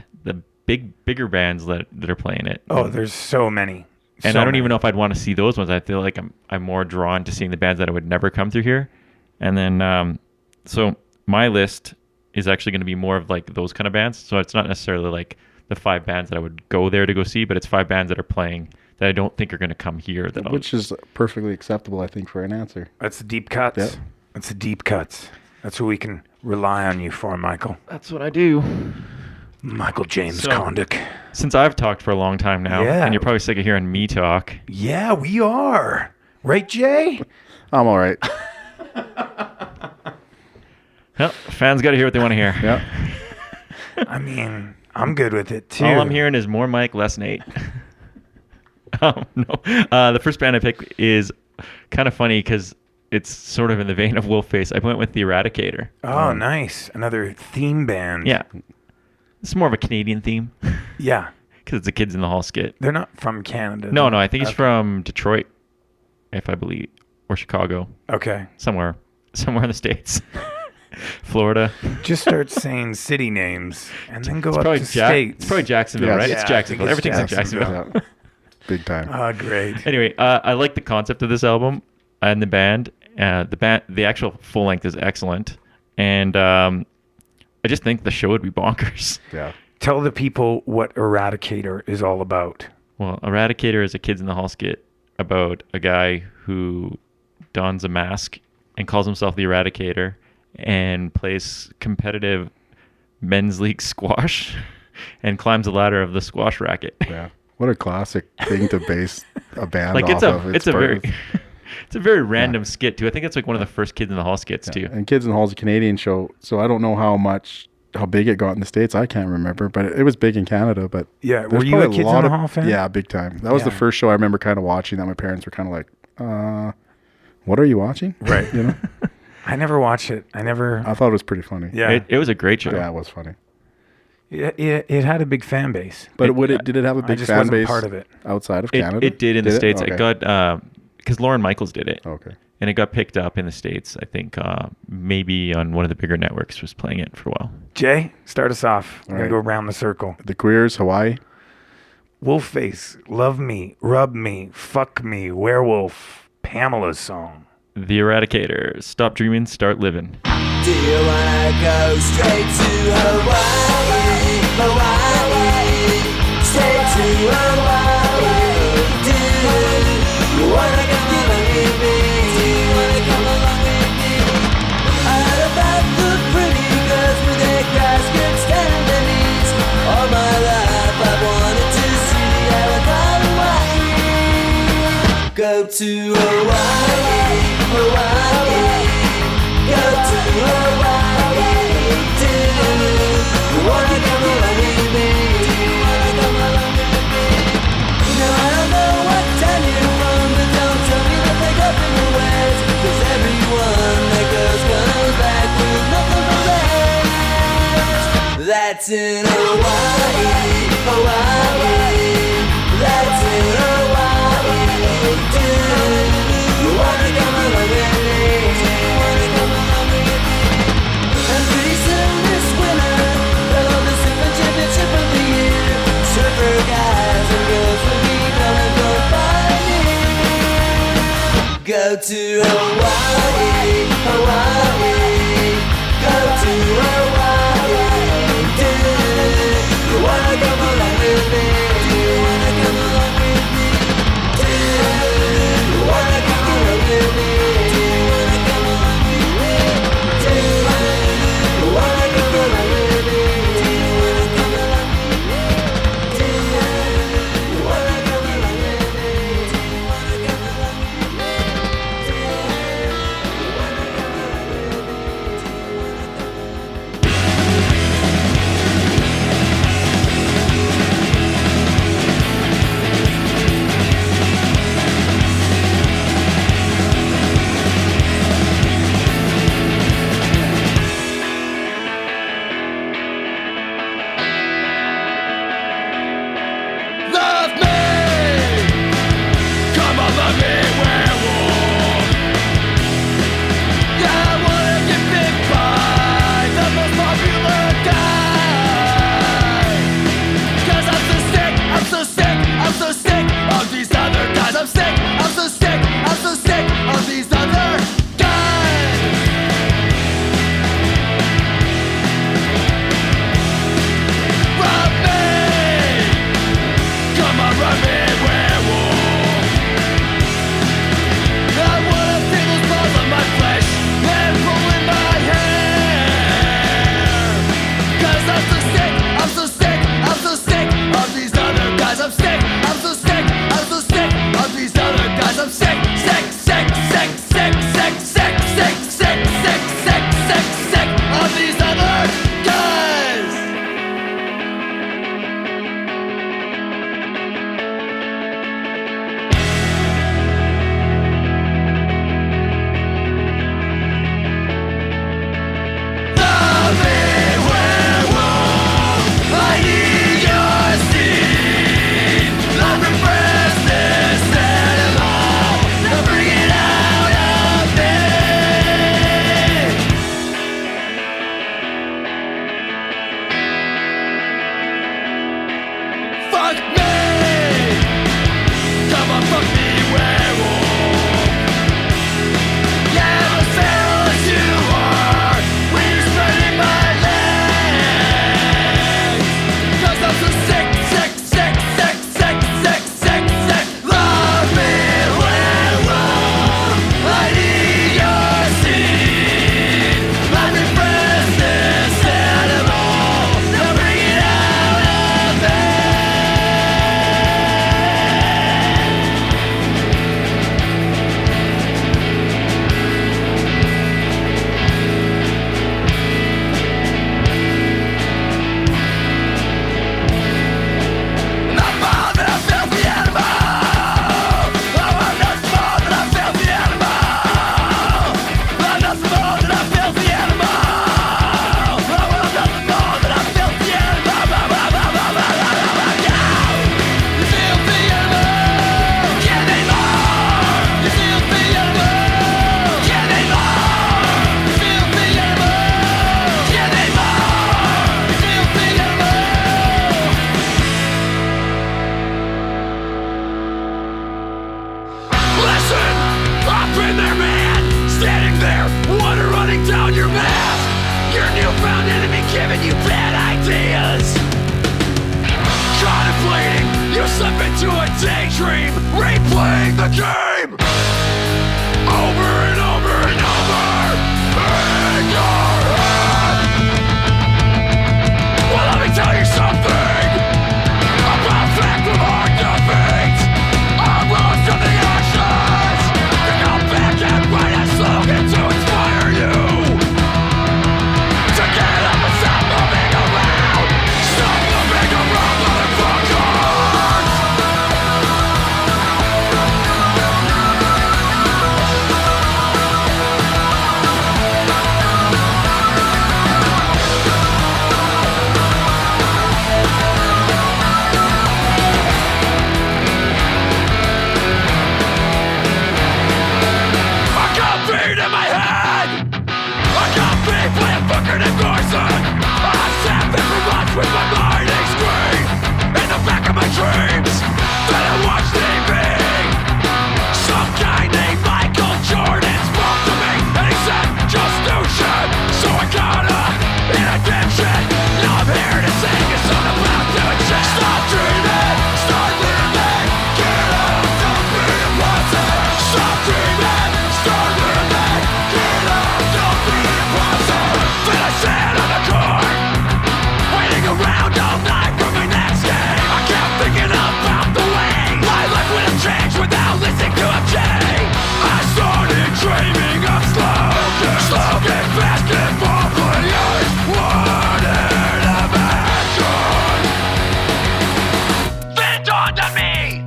Speaker 2: bigger bands that are playing it.
Speaker 1: Oh, there's so many.
Speaker 2: And
Speaker 1: So
Speaker 2: I don't
Speaker 1: many.
Speaker 2: even know if I'd want to see those ones. I feel like I'm more drawn to seeing the bands that I would never come through here. And then so my list is actually going to be more of like those kind of bands. So it's not necessarily like the 5 bands that I would go there to go see, but it's 5 bands that are playing that I don't think are going to come here.
Speaker 9: Which is perfectly acceptable, I think, for an answer.
Speaker 1: That's the deep cuts.
Speaker 9: Yep.
Speaker 1: That's the deep cuts. That's what we can rely on you for, Michael.
Speaker 2: That's what I do.
Speaker 1: Michael James
Speaker 2: So-
Speaker 1: Kondik.
Speaker 2: Since I've talked for a long time now,
Speaker 1: Yeah.
Speaker 2: and you're probably sick of hearing me talk,
Speaker 1: Yeah, we are. Right, Jay?
Speaker 9: I'm all right.
Speaker 2: well, fans got to hear what they want to hear.
Speaker 9: Yeah.
Speaker 1: I mean, I'm good with it, too.
Speaker 2: All I'm hearing is more Mike, less Nate. Oh, no. The first band I picked is kind of funny because it's sort of in the vein of Wolfface. I went with The Eradicator.
Speaker 1: Oh, nice. Another theme band.
Speaker 2: Yeah. It's more of a Canadian theme
Speaker 1: Yeah.
Speaker 2: because it's a Kids in the Hall skit.
Speaker 1: They're not from Canada.
Speaker 2: No,
Speaker 1: though.
Speaker 2: I think he's
Speaker 1: Okay.
Speaker 2: from Detroit, if I believe, or Chicago,
Speaker 1: Okay.
Speaker 2: somewhere in the States. Florida.
Speaker 1: Just start saying city names and then go
Speaker 2: It's
Speaker 1: up
Speaker 2: probably,
Speaker 1: to states.
Speaker 2: it's probably Jacksonville,
Speaker 9: Yes.
Speaker 2: right?
Speaker 1: Yeah,
Speaker 2: It's
Speaker 1: I
Speaker 2: Jacksonville.
Speaker 1: think it's
Speaker 2: Everything's in
Speaker 1: Jacksonville.
Speaker 2: Jacksonville.
Speaker 9: Yeah. Big time.
Speaker 1: Oh, great.
Speaker 2: Anyway, I like the concept of this album and the band. The actual full length is excellent, and I just think the show would be bonkers.
Speaker 9: Yeah.
Speaker 1: Tell the people what Eradicator is all about.
Speaker 2: Well, Eradicator is a Kids in the Hall skit about a guy who dons a mask and calls himself the Eradicator and plays competitive men's league squash and climbs the ladder of the squash racket.
Speaker 9: Yeah. What a classic thing to base a band
Speaker 2: Like
Speaker 9: off of.
Speaker 2: it's a very it's a very random skit too. I think it's like one of the first Kids in the Hall skits too.
Speaker 9: And Kids in the Hall is a Canadian show, so I don't know how big it got in the States. I can't remember, but it was big in Canada. But
Speaker 1: Yeah,
Speaker 9: there's
Speaker 1: were you a
Speaker 9: probably
Speaker 1: Kids in
Speaker 9: lot
Speaker 1: the
Speaker 9: of-
Speaker 1: Hall fan?
Speaker 9: Yeah, big time. That was the
Speaker 1: Yeah.
Speaker 9: first show I remember kind of watching that my parents were kind of like, what are you watching?
Speaker 1: Right.
Speaker 9: You know?
Speaker 1: I never watched it. I
Speaker 9: thought it was pretty funny.
Speaker 1: Yeah.
Speaker 2: It was a great show.
Speaker 9: Yeah, it was funny.
Speaker 1: It had a big fan base.
Speaker 9: But did it have a
Speaker 1: I
Speaker 9: big
Speaker 1: just
Speaker 9: fan
Speaker 1: wasn't
Speaker 9: base
Speaker 1: part of it.
Speaker 9: outside of Canada?
Speaker 2: It did in the States.
Speaker 9: Okay.
Speaker 2: It got because Lauren Michaels did it.
Speaker 9: Okay.
Speaker 2: And it got picked up in the States. I think maybe on one of the bigger networks was playing it for a while.
Speaker 1: Jay, start us off. We're
Speaker 9: All
Speaker 1: going to
Speaker 9: right.
Speaker 1: go around the circle.
Speaker 9: The Queers, Hawaii.
Speaker 1: Wolfface, Love Me, Rub Me, Fuck Me, Werewolf, Pamela's Song.
Speaker 2: The Eradicators. Stop dreaming, start living.
Speaker 8: Do you wanna go straight to Hawaii? Hawaii, straight to Hawaii. Do you wanna come along with me? Do you wanna come along with me? I heard about the pretty girls with their grass skirts down their knees. All my life I wanted to see how I got Hawaii. Go to Hawaii, Hawaii. Go to Hawaii. Do you wanna come along with me? Do you wanna come along with me? Now I don't know what town you're from, but don't tell me that they got bigger ways. 'Cause everyone that goes comes back with nothing but legs. That's in Hawaii, Hawaii. That's in Hawaii. Do you wanna come along with me? Do you wanna come along with me? And pretty soon this winter, they'll hold the surfing championship of the year. Surfer guys and girls will be coming to find me. Go to Hawaii, Hawaii. Go to Hawaii. Do you wanna come along with me? Do you wanna come along with me? Do you wanna come along with me? Do you wanna come along with me? Do you wanna come along with me? Do you wanna come along with me? Do you wanna come along with me? Do you wanna come along with me? Do you wanna come along with me? been there, man. Standing there, water running down your mask. Your newfound enemy giving you bad ideas. Contemplating, you slip into a daydream, replaying the game over and over and over in your head. Well, let me tell you something about fact of hard defeat. I rose to the ashes to come back and write a slogan to inspire you to get up and stop moving around. Stop moving around, motherfuckers. I got beat in my head. I got beat by a fucking endorsement. I sat there for months with my mind a screen in the back of my dreams. Then I watched TV. Some guy named Michael Jordan spoke to me and he said, just do shit. So I got up in attention. Now I'm here to sing a song about doing shit. Stop dreaming, start living. Get up, don't be a pussy. Stop dreaming, start living. Get up, don't be a pussy. Then I sat on the court, waiting around all night for my next game. I kept thinking about the way my life would have changed without listening to MJ. I started dreaming of slogan basketball players. What an invention! Then it dawned on me,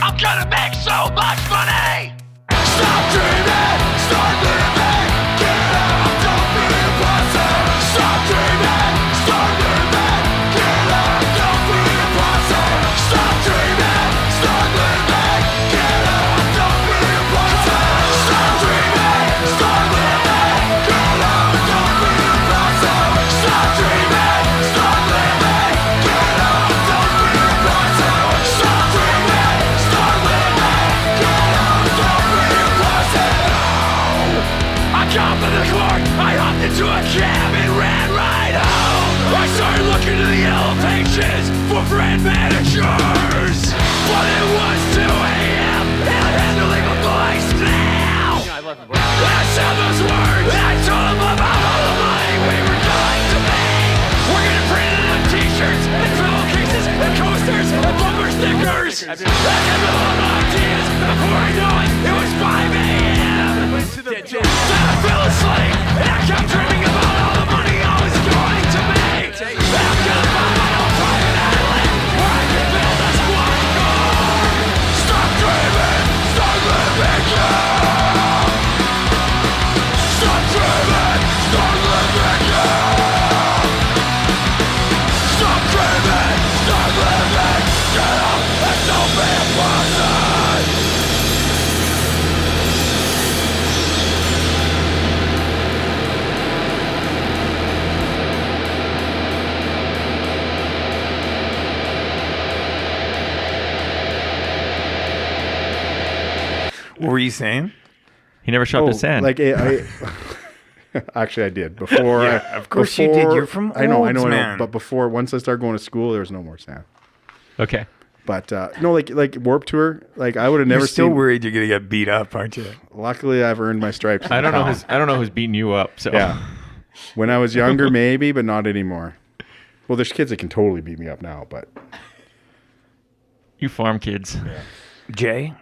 Speaker 8: I'm gonna make so much money. Stop dreaming, start living. Get up, don't be a pussy. Stop dreaming, start living. Get up, don't be a pussy. Stop dreaming, start living. Get up, don't be a pussy. Stop dreaming, start living. Get up, don't be a pussy. Stop dreaming, start living. Get up, don't be a pussy. Stop dreaming, start living. Get up, don't be a pussy. I got to the court, I hopped into a cab and ran right home. I started looking to the yellow pages for brand managers. But it was 2 a.m. and I had to leave a voice now. I said those words, I told them about all the money we were going to make. We're gonna print it on t-shirts and pillowcases and coasters and bumper stickers. I had a lot of ideas before I know it, it was 5 a.m. Then I fell asleep and I kept dreaming about all the money I was going to make. And I'm gonna find my own private island where I can build a squad car. Stop dreaming, start living, yeah. Stop dreaming, start living, yeah. Stop dreaming, start living. Get up and don't be a pussy.
Speaker 1: What were you saying?
Speaker 2: He never shopped at sand.
Speaker 9: Like I actually I did before.
Speaker 1: Yeah, of course you did. You're from
Speaker 9: I know.
Speaker 1: Olds, man.
Speaker 9: But before, once I started going to school, there was no more sand.
Speaker 2: Okay.
Speaker 9: But no, like Warped Tour, like I would have never
Speaker 1: You're still
Speaker 9: seen.
Speaker 1: worried you're gonna get beat up, aren't you?
Speaker 9: Luckily, I've earned my stripes.
Speaker 2: I don't know who's beating you up. So
Speaker 9: Yeah. When I was younger, maybe, but not anymore. Well, there's kids that can totally beat me up now, but
Speaker 2: you farm kids.
Speaker 1: Jay,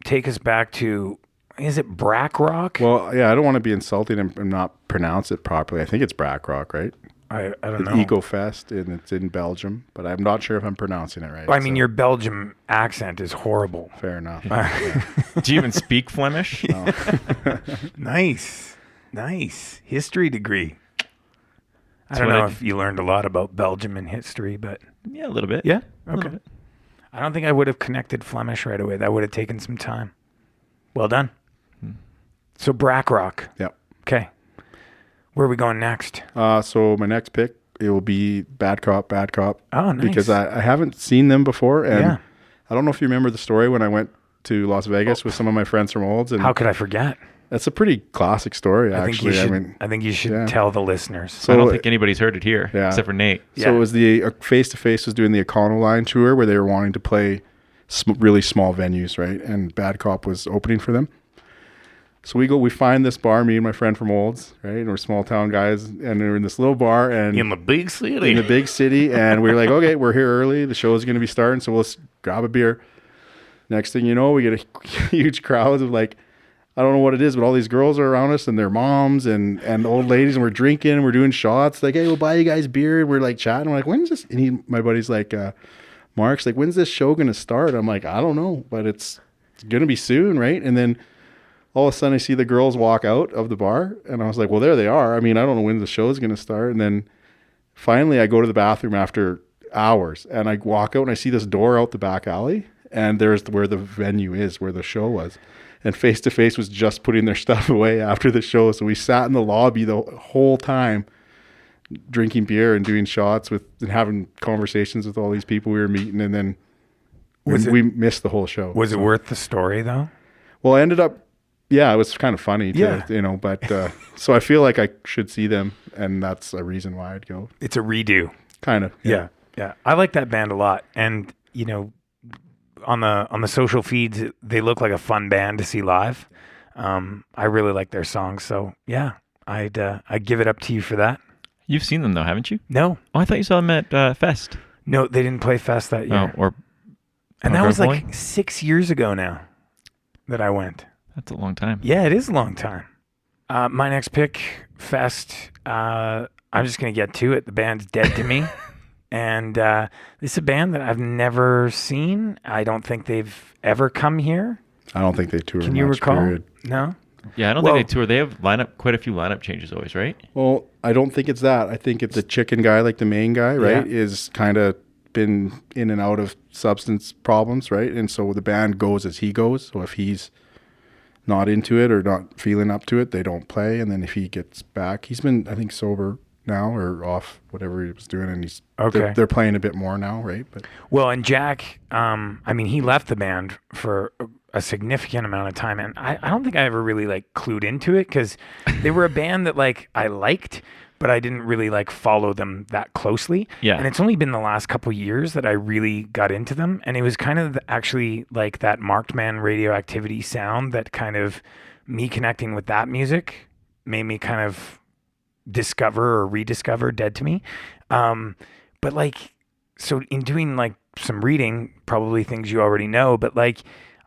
Speaker 1: take us back to, is it Brack Rock?
Speaker 9: well, yeah, I don't want to be insulting and not pronounce it properly. I think it's Brack Rock, right?
Speaker 1: I don't know.
Speaker 9: Eco Fest, and it's in Belgium, but I'm not sure if I'm pronouncing it right.
Speaker 1: I mean,
Speaker 9: so
Speaker 1: your Belgium accent is horrible.
Speaker 9: fair enough.
Speaker 2: Do you even speak Flemish?
Speaker 1: Nice. History degree. I
Speaker 2: That's
Speaker 1: don't
Speaker 2: what
Speaker 1: know
Speaker 2: I-
Speaker 1: if you learned a lot about Belgium in history, but
Speaker 2: Yeah, a little bit.
Speaker 1: yeah.
Speaker 2: A little
Speaker 1: Okay.
Speaker 2: bit.
Speaker 1: I don't think I would have connected Flemish right away. That would have taken some time. Well done. So Brack Rock.
Speaker 9: Yep.
Speaker 1: Okay. Where are we going next?
Speaker 9: So my next pick, it will be Bad Cop.
Speaker 1: Oh, nice.
Speaker 9: Because I haven't seen them before, and
Speaker 1: Yeah.
Speaker 9: I don't know if you remember the story when I went to Las Vegas with some of my friends from Olds, and
Speaker 1: How could I forget?
Speaker 9: that's a pretty classic story,
Speaker 1: I think
Speaker 9: actually.
Speaker 1: you should.
Speaker 9: I mean,
Speaker 1: I think you should
Speaker 9: yeah.
Speaker 1: tell the listeners.
Speaker 9: So
Speaker 2: I don't think anybody's heard it here
Speaker 9: Yeah.
Speaker 2: except for Nate.
Speaker 9: So
Speaker 1: Yeah.
Speaker 9: it was the Face to Face was doing the Econoline tour where they were wanting to play really small venues, right? And Bad Cop was opening for them. So we find this bar, me and my friend from Olds, right? And we're small town guys, and we're in this little bar and
Speaker 1: in the big city.
Speaker 9: in the big city, and we were like, okay, we're here early. The show is going to be starting, so let's grab a beer. Next thing you know, we get a huge crowd of like, I don't know what it is, but all these girls are around us and their moms and old ladies, and we're drinking and we're doing shots. Like, hey, we'll buy you guys beer. And we're like chatting. We're like, when's this? And my buddy's like, Mark's like, when's this show going to start? I'm like, I don't know, but it's going to be soon, right? And then all of a sudden I see the girls walk out of the bar, and I was like, well, there they are. I mean, I don't know when the show is going to start. And then finally I go to the bathroom after hours, and I walk out and I see this door out the back alley, and there's where the venue is, where the show was. And Face to Face was just putting their stuff away after the show. So we sat in the lobby the whole time drinking beer and doing shots and having conversations with all these people we were meeting. And then we missed the whole show.
Speaker 1: Was it worth the story though?
Speaker 9: Well, I ended up, yeah, it was kind of funny,
Speaker 1: Yeah.
Speaker 9: but so I feel like I should see them, and that's a reason why I'd go.
Speaker 1: It's a redo.
Speaker 9: Kind of.
Speaker 1: Yeah. I like that band a lot, and on the social feeds, they look like a fun band to see live. I really like their songs, so yeah, I'd give it up to you for that.
Speaker 2: You've seen them though, haven't you?
Speaker 1: No,
Speaker 2: Oh, I thought you saw them at Fest.
Speaker 1: no, they didn't play Fest that year,
Speaker 2: Oh, or
Speaker 1: and that was
Speaker 2: Bowling?
Speaker 1: like 6 years ago now that I went.
Speaker 2: That's a long time.
Speaker 1: Yeah, it is a long time. My next pick, Fest. I'm just gonna get to it. The band's Dead to Me. And this is a band that I've never seen. I don't think they've ever come here.
Speaker 9: I don't think they tour
Speaker 1: Can you
Speaker 9: much,
Speaker 1: recall?
Speaker 9: period.
Speaker 1: No?
Speaker 2: Yeah, I don't
Speaker 1: Well-
Speaker 2: think they tour. They have quite a few lineup changes always, right?
Speaker 9: Well, I don't think it's that. I think it's the chicken guy, like the main guy, right,
Speaker 1: Yeah.
Speaker 9: is kind of been in and out of substance problems, right? And so the band goes as he goes. So if he's not into it or not feeling up to it, they don't play. And then if he gets back, he's been, I think, sober now or off whatever he was doing, and he's
Speaker 1: Okay.
Speaker 9: they're playing a bit more now, right? But
Speaker 1: Well, and Jack, he left the band for a significant amount of time, and I don't think I ever really like clued into it because they were a band that like I liked, but I didn't really like follow them that closely.
Speaker 2: Yeah.
Speaker 1: And it's only been the last couple years that I really got into them, and it was kind of actually like that Marked Man Radioactivity sound that kind of me connecting with that music made me kind of discover or rediscover Dead to Me. But like, so in doing like some reading, probably things you already know, but like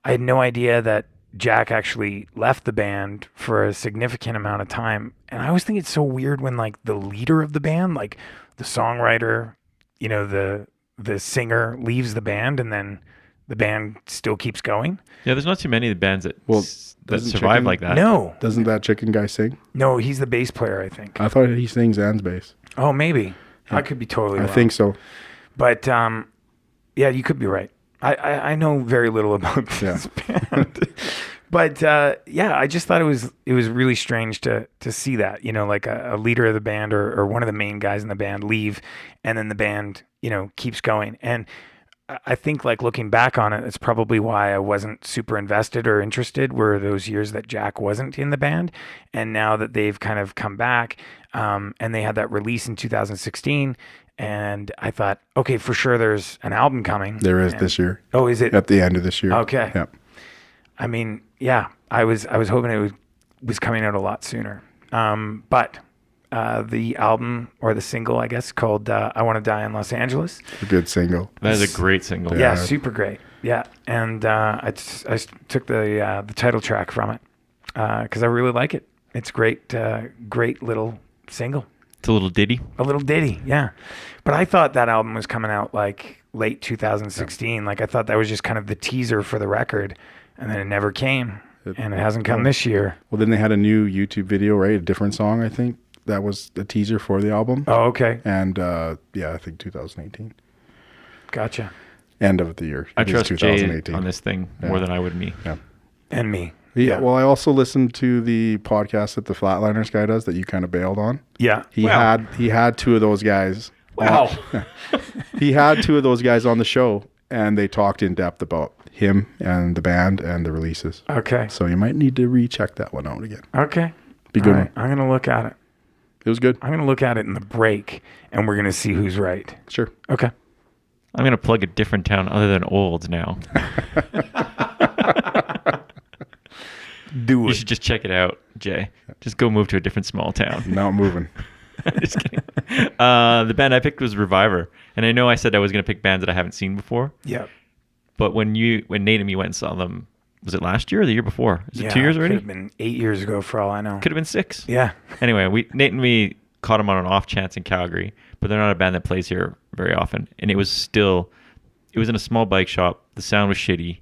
Speaker 1: I had no idea that Jack actually left the band for a significant amount of time. And I always think it's so weird when like the leader of the band, like the songwriter, the singer leaves the band and then the band still keeps going.
Speaker 2: Yeah, there's not too many of the bands that
Speaker 9: doesn't
Speaker 2: survive
Speaker 9: Chicken-
Speaker 2: like that.
Speaker 1: No,
Speaker 9: doesn't that chicken guy sing?
Speaker 1: no, he's the bass player, I think.
Speaker 9: I thought he sings and bass.
Speaker 1: Oh, maybe. I could be totally
Speaker 9: I
Speaker 1: wrong.
Speaker 9: think so.
Speaker 1: But yeah, you could be right. I know very little about this band. But yeah, I just thought it was really strange to see that, like a leader of the band or one of the main guys in the band leave, and then the band, keeps going. And I think like looking back on it, it's probably why I wasn't super invested or interested were those years that Jack wasn't in the band. And now that they've kind of come back, and they had that release in 2016, and I thought, okay, for sure there's an album coming.
Speaker 9: There is this year.
Speaker 1: Oh, is it?
Speaker 9: At the end of this year.
Speaker 1: Okay.
Speaker 9: Yeah.
Speaker 1: I mean, yeah, I was hoping it was coming out a lot sooner. But the album or the single, I guess, called "I Want to Die in Los Angeles."
Speaker 9: A good single.
Speaker 2: That is a great single.
Speaker 1: Yeah, super great. Yeah, and I took the title track from it because I really like it. It's great, great little single.
Speaker 2: It's a little ditty.
Speaker 1: A little ditty, yeah. But I thought that album was coming out like late 2016. Like I thought that was just kind of the teaser for the record, and then it never came, and it hasn't come this year.
Speaker 9: Well, then they had a new YouTube video, right? A different song, I think. That was the teaser for the album.
Speaker 1: Oh, okay.
Speaker 9: And I think 2018.
Speaker 1: Gotcha.
Speaker 9: End of the year.
Speaker 2: I
Speaker 9: It is
Speaker 2: trust Jay on this thing more than I would me.
Speaker 9: Yeah.
Speaker 1: And me.
Speaker 9: Yeah. Well, I also listened to the podcast that the Flatliners guy does that you kind of bailed on.
Speaker 1: Yeah.
Speaker 9: He had two of those guys.
Speaker 2: Wow.
Speaker 9: He had two of those guys on the show, and they talked in depth about him and the band and the releases.
Speaker 1: Okay.
Speaker 9: So you might need to recheck that one out again.
Speaker 1: Okay.
Speaker 9: Be good
Speaker 1: All
Speaker 9: one.
Speaker 1: I'm going to look at it.
Speaker 9: It was good.
Speaker 1: I'm going to look at it in the break, and we're going to see who's right.
Speaker 9: Sure.
Speaker 1: Okay.
Speaker 2: I'm going to plug a different town other than Olds now.
Speaker 1: Do
Speaker 2: You
Speaker 1: it.
Speaker 2: should just check it out, Jay. Just go move to a different small town.
Speaker 9: Now moving.
Speaker 2: Just kidding. The band I picked was Reviver. And I know I said I was going to pick bands that I haven't seen before.
Speaker 1: Yep.
Speaker 2: But when Nate and me went and saw them, was it last year or the year before? Is it 2 years already?
Speaker 1: Could have been 8 years ago for all I know.
Speaker 2: Could have been 6.
Speaker 1: Yeah.
Speaker 2: Anyway, Nate and me caught them on an off chance in Calgary, but they're not a band that plays here very often. And it was in a small bike shop. The sound was shitty,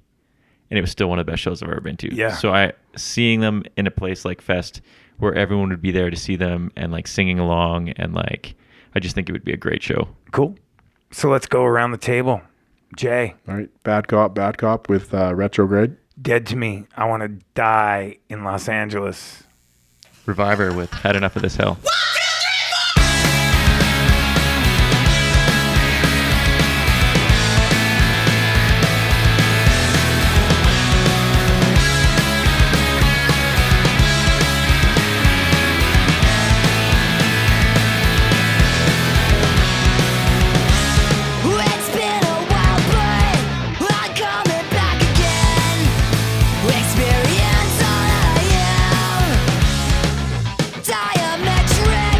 Speaker 2: and it was still one of the best shows I've ever been to.
Speaker 1: Yeah.
Speaker 2: So seeing them in a place like Fest, where everyone would be there to see them and like singing along, and like I just think it would be a great show.
Speaker 1: Cool. So let's go around the table. Jay,
Speaker 9: All right. Bad Cop with Retrograde.
Speaker 1: Dead to Me. I want to die in Los Angeles.
Speaker 2: Reviver with Had Enough of This Hell.
Speaker 8: It's been a while, but I'm coming back again. Experience all I am. Diametric.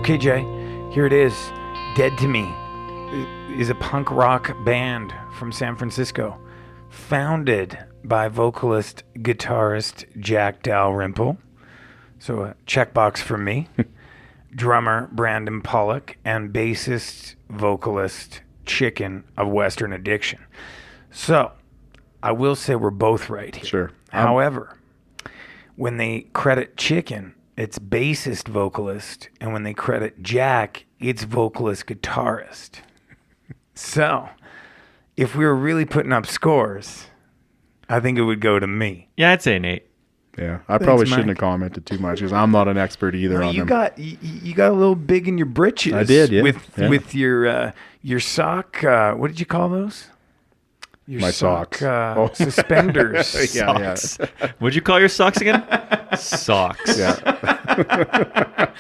Speaker 1: Okay, Jay, here it is. Dead to Me is a punk rock band from San Francisco, founded by vocalist, guitarist Jack Dalrymple. So a checkbox for me. Drummer Brandon Pollock and bassist, vocalist Chicken of Western Addiction. So I will say we're both right here.
Speaker 9: Sure.
Speaker 1: However, when they credit Chicken, it's bassist vocalist, and when they credit Jack, it's vocalist guitarist. So if we were really putting up scores, I think it would go to me.
Speaker 2: Yeah, I'd say Nate.
Speaker 9: Yeah, I probably
Speaker 1: Mike.
Speaker 9: shouldn't have commented too much because I'm not an expert either on
Speaker 1: You
Speaker 9: them.
Speaker 1: you got a little big in your britches.
Speaker 9: I did, yeah.
Speaker 1: With your sock. What did you call those? Your
Speaker 9: My
Speaker 1: sock,
Speaker 9: socks.
Speaker 1: suspenders.
Speaker 9: Yeah.
Speaker 2: What'd you call your socks again? Socks.
Speaker 9: Yeah.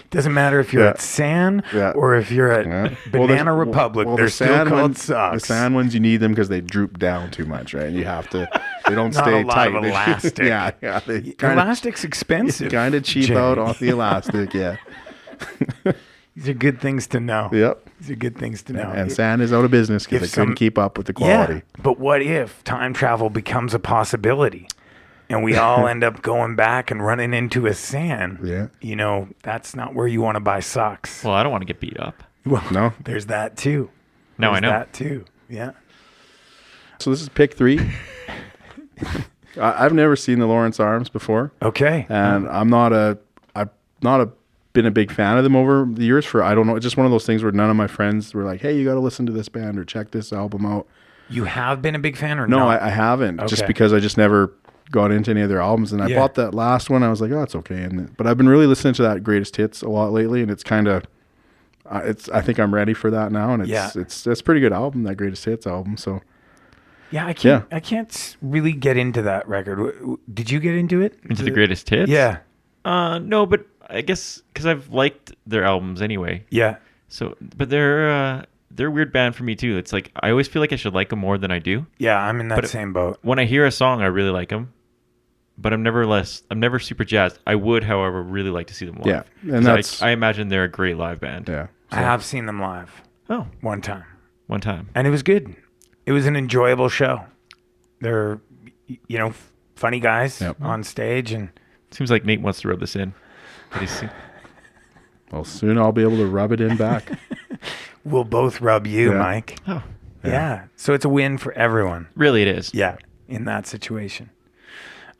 Speaker 1: Doesn't matter if you're at San or if you're at Banana Republic. They're still called socks.
Speaker 9: The sand ones, you need them because they droop down too much, right? And you have to. They don't
Speaker 1: Not
Speaker 9: stay
Speaker 1: a lot
Speaker 9: tight.
Speaker 1: of
Speaker 9: They-
Speaker 1: elastic.
Speaker 9: yeah. They kinda,
Speaker 1: Elastic's expensive.
Speaker 9: kind of cheap
Speaker 1: Jay.
Speaker 9: out off the elastic. Yeah.
Speaker 1: These are good things to know.
Speaker 9: Yep.
Speaker 1: These are good things to know.
Speaker 9: And sand is out of business because they
Speaker 1: If
Speaker 9: couldn't
Speaker 1: some-
Speaker 9: keep up with the quality.
Speaker 1: Yeah, but what if time travel becomes a possibility and we all end up going back and running into a sand?
Speaker 9: Yeah.
Speaker 1: You know, that's not where you want to buy socks.
Speaker 2: Well, I don't want to get beat up.
Speaker 1: Well,
Speaker 9: No.
Speaker 1: there's that too.
Speaker 2: No, I
Speaker 1: There's
Speaker 2: know.
Speaker 1: that too. Yeah.
Speaker 9: So this is pick 3. I've never seen the Lawrence Arms before,
Speaker 1: Okay.
Speaker 9: and I've been a big fan of them over the years. For I don't know, it's just one of those things where none of my friends were like, "Hey, you got to listen to this band or check this album out."
Speaker 1: You have been a big fan or
Speaker 9: No,
Speaker 1: not?
Speaker 9: I haven't. Just
Speaker 1: Okay.
Speaker 9: because I just never got into any of their albums, and I
Speaker 1: Yeah.
Speaker 9: bought that last one. I was like, "Oh, it's okay." But I've been really listening to that Greatest Hits a lot lately, and it's kind of, I think I'm ready for that now, and it's a pretty good album, that Greatest Hits album. So
Speaker 1: Yeah, I can't really get into that record. Did you get into it?
Speaker 2: Into the greatest hits?
Speaker 1: Yeah.
Speaker 2: No, but I guess because I've liked their albums anyway.
Speaker 1: Yeah.
Speaker 2: So, but they're a weird band for me too. It's like I always feel like I should like them more than I do.
Speaker 1: Yeah, I'm in that
Speaker 2: But
Speaker 1: same boat.
Speaker 2: When I hear a song, I really like them, but I'm never super jazzed. I would, however, really like to see them live.
Speaker 9: Yeah, and
Speaker 2: 'Cause
Speaker 9: that's
Speaker 2: I imagine they're a great live band.
Speaker 9: yeah.
Speaker 1: I have seen them live
Speaker 2: Oh,
Speaker 1: one time,
Speaker 2: one time.
Speaker 1: and it was good. It was an enjoyable show. They're, funny guys
Speaker 9: Yep.
Speaker 1: on stage, and
Speaker 2: Seems like Nate wants to rub this in. But he's,
Speaker 9: Well, soon I'll be able to rub it in back.
Speaker 1: we'll both rub you,
Speaker 9: Yeah.
Speaker 1: Mike.
Speaker 2: oh,
Speaker 1: Yeah. So it's a win for everyone.
Speaker 2: really? It is.
Speaker 1: Yeah, in that situation.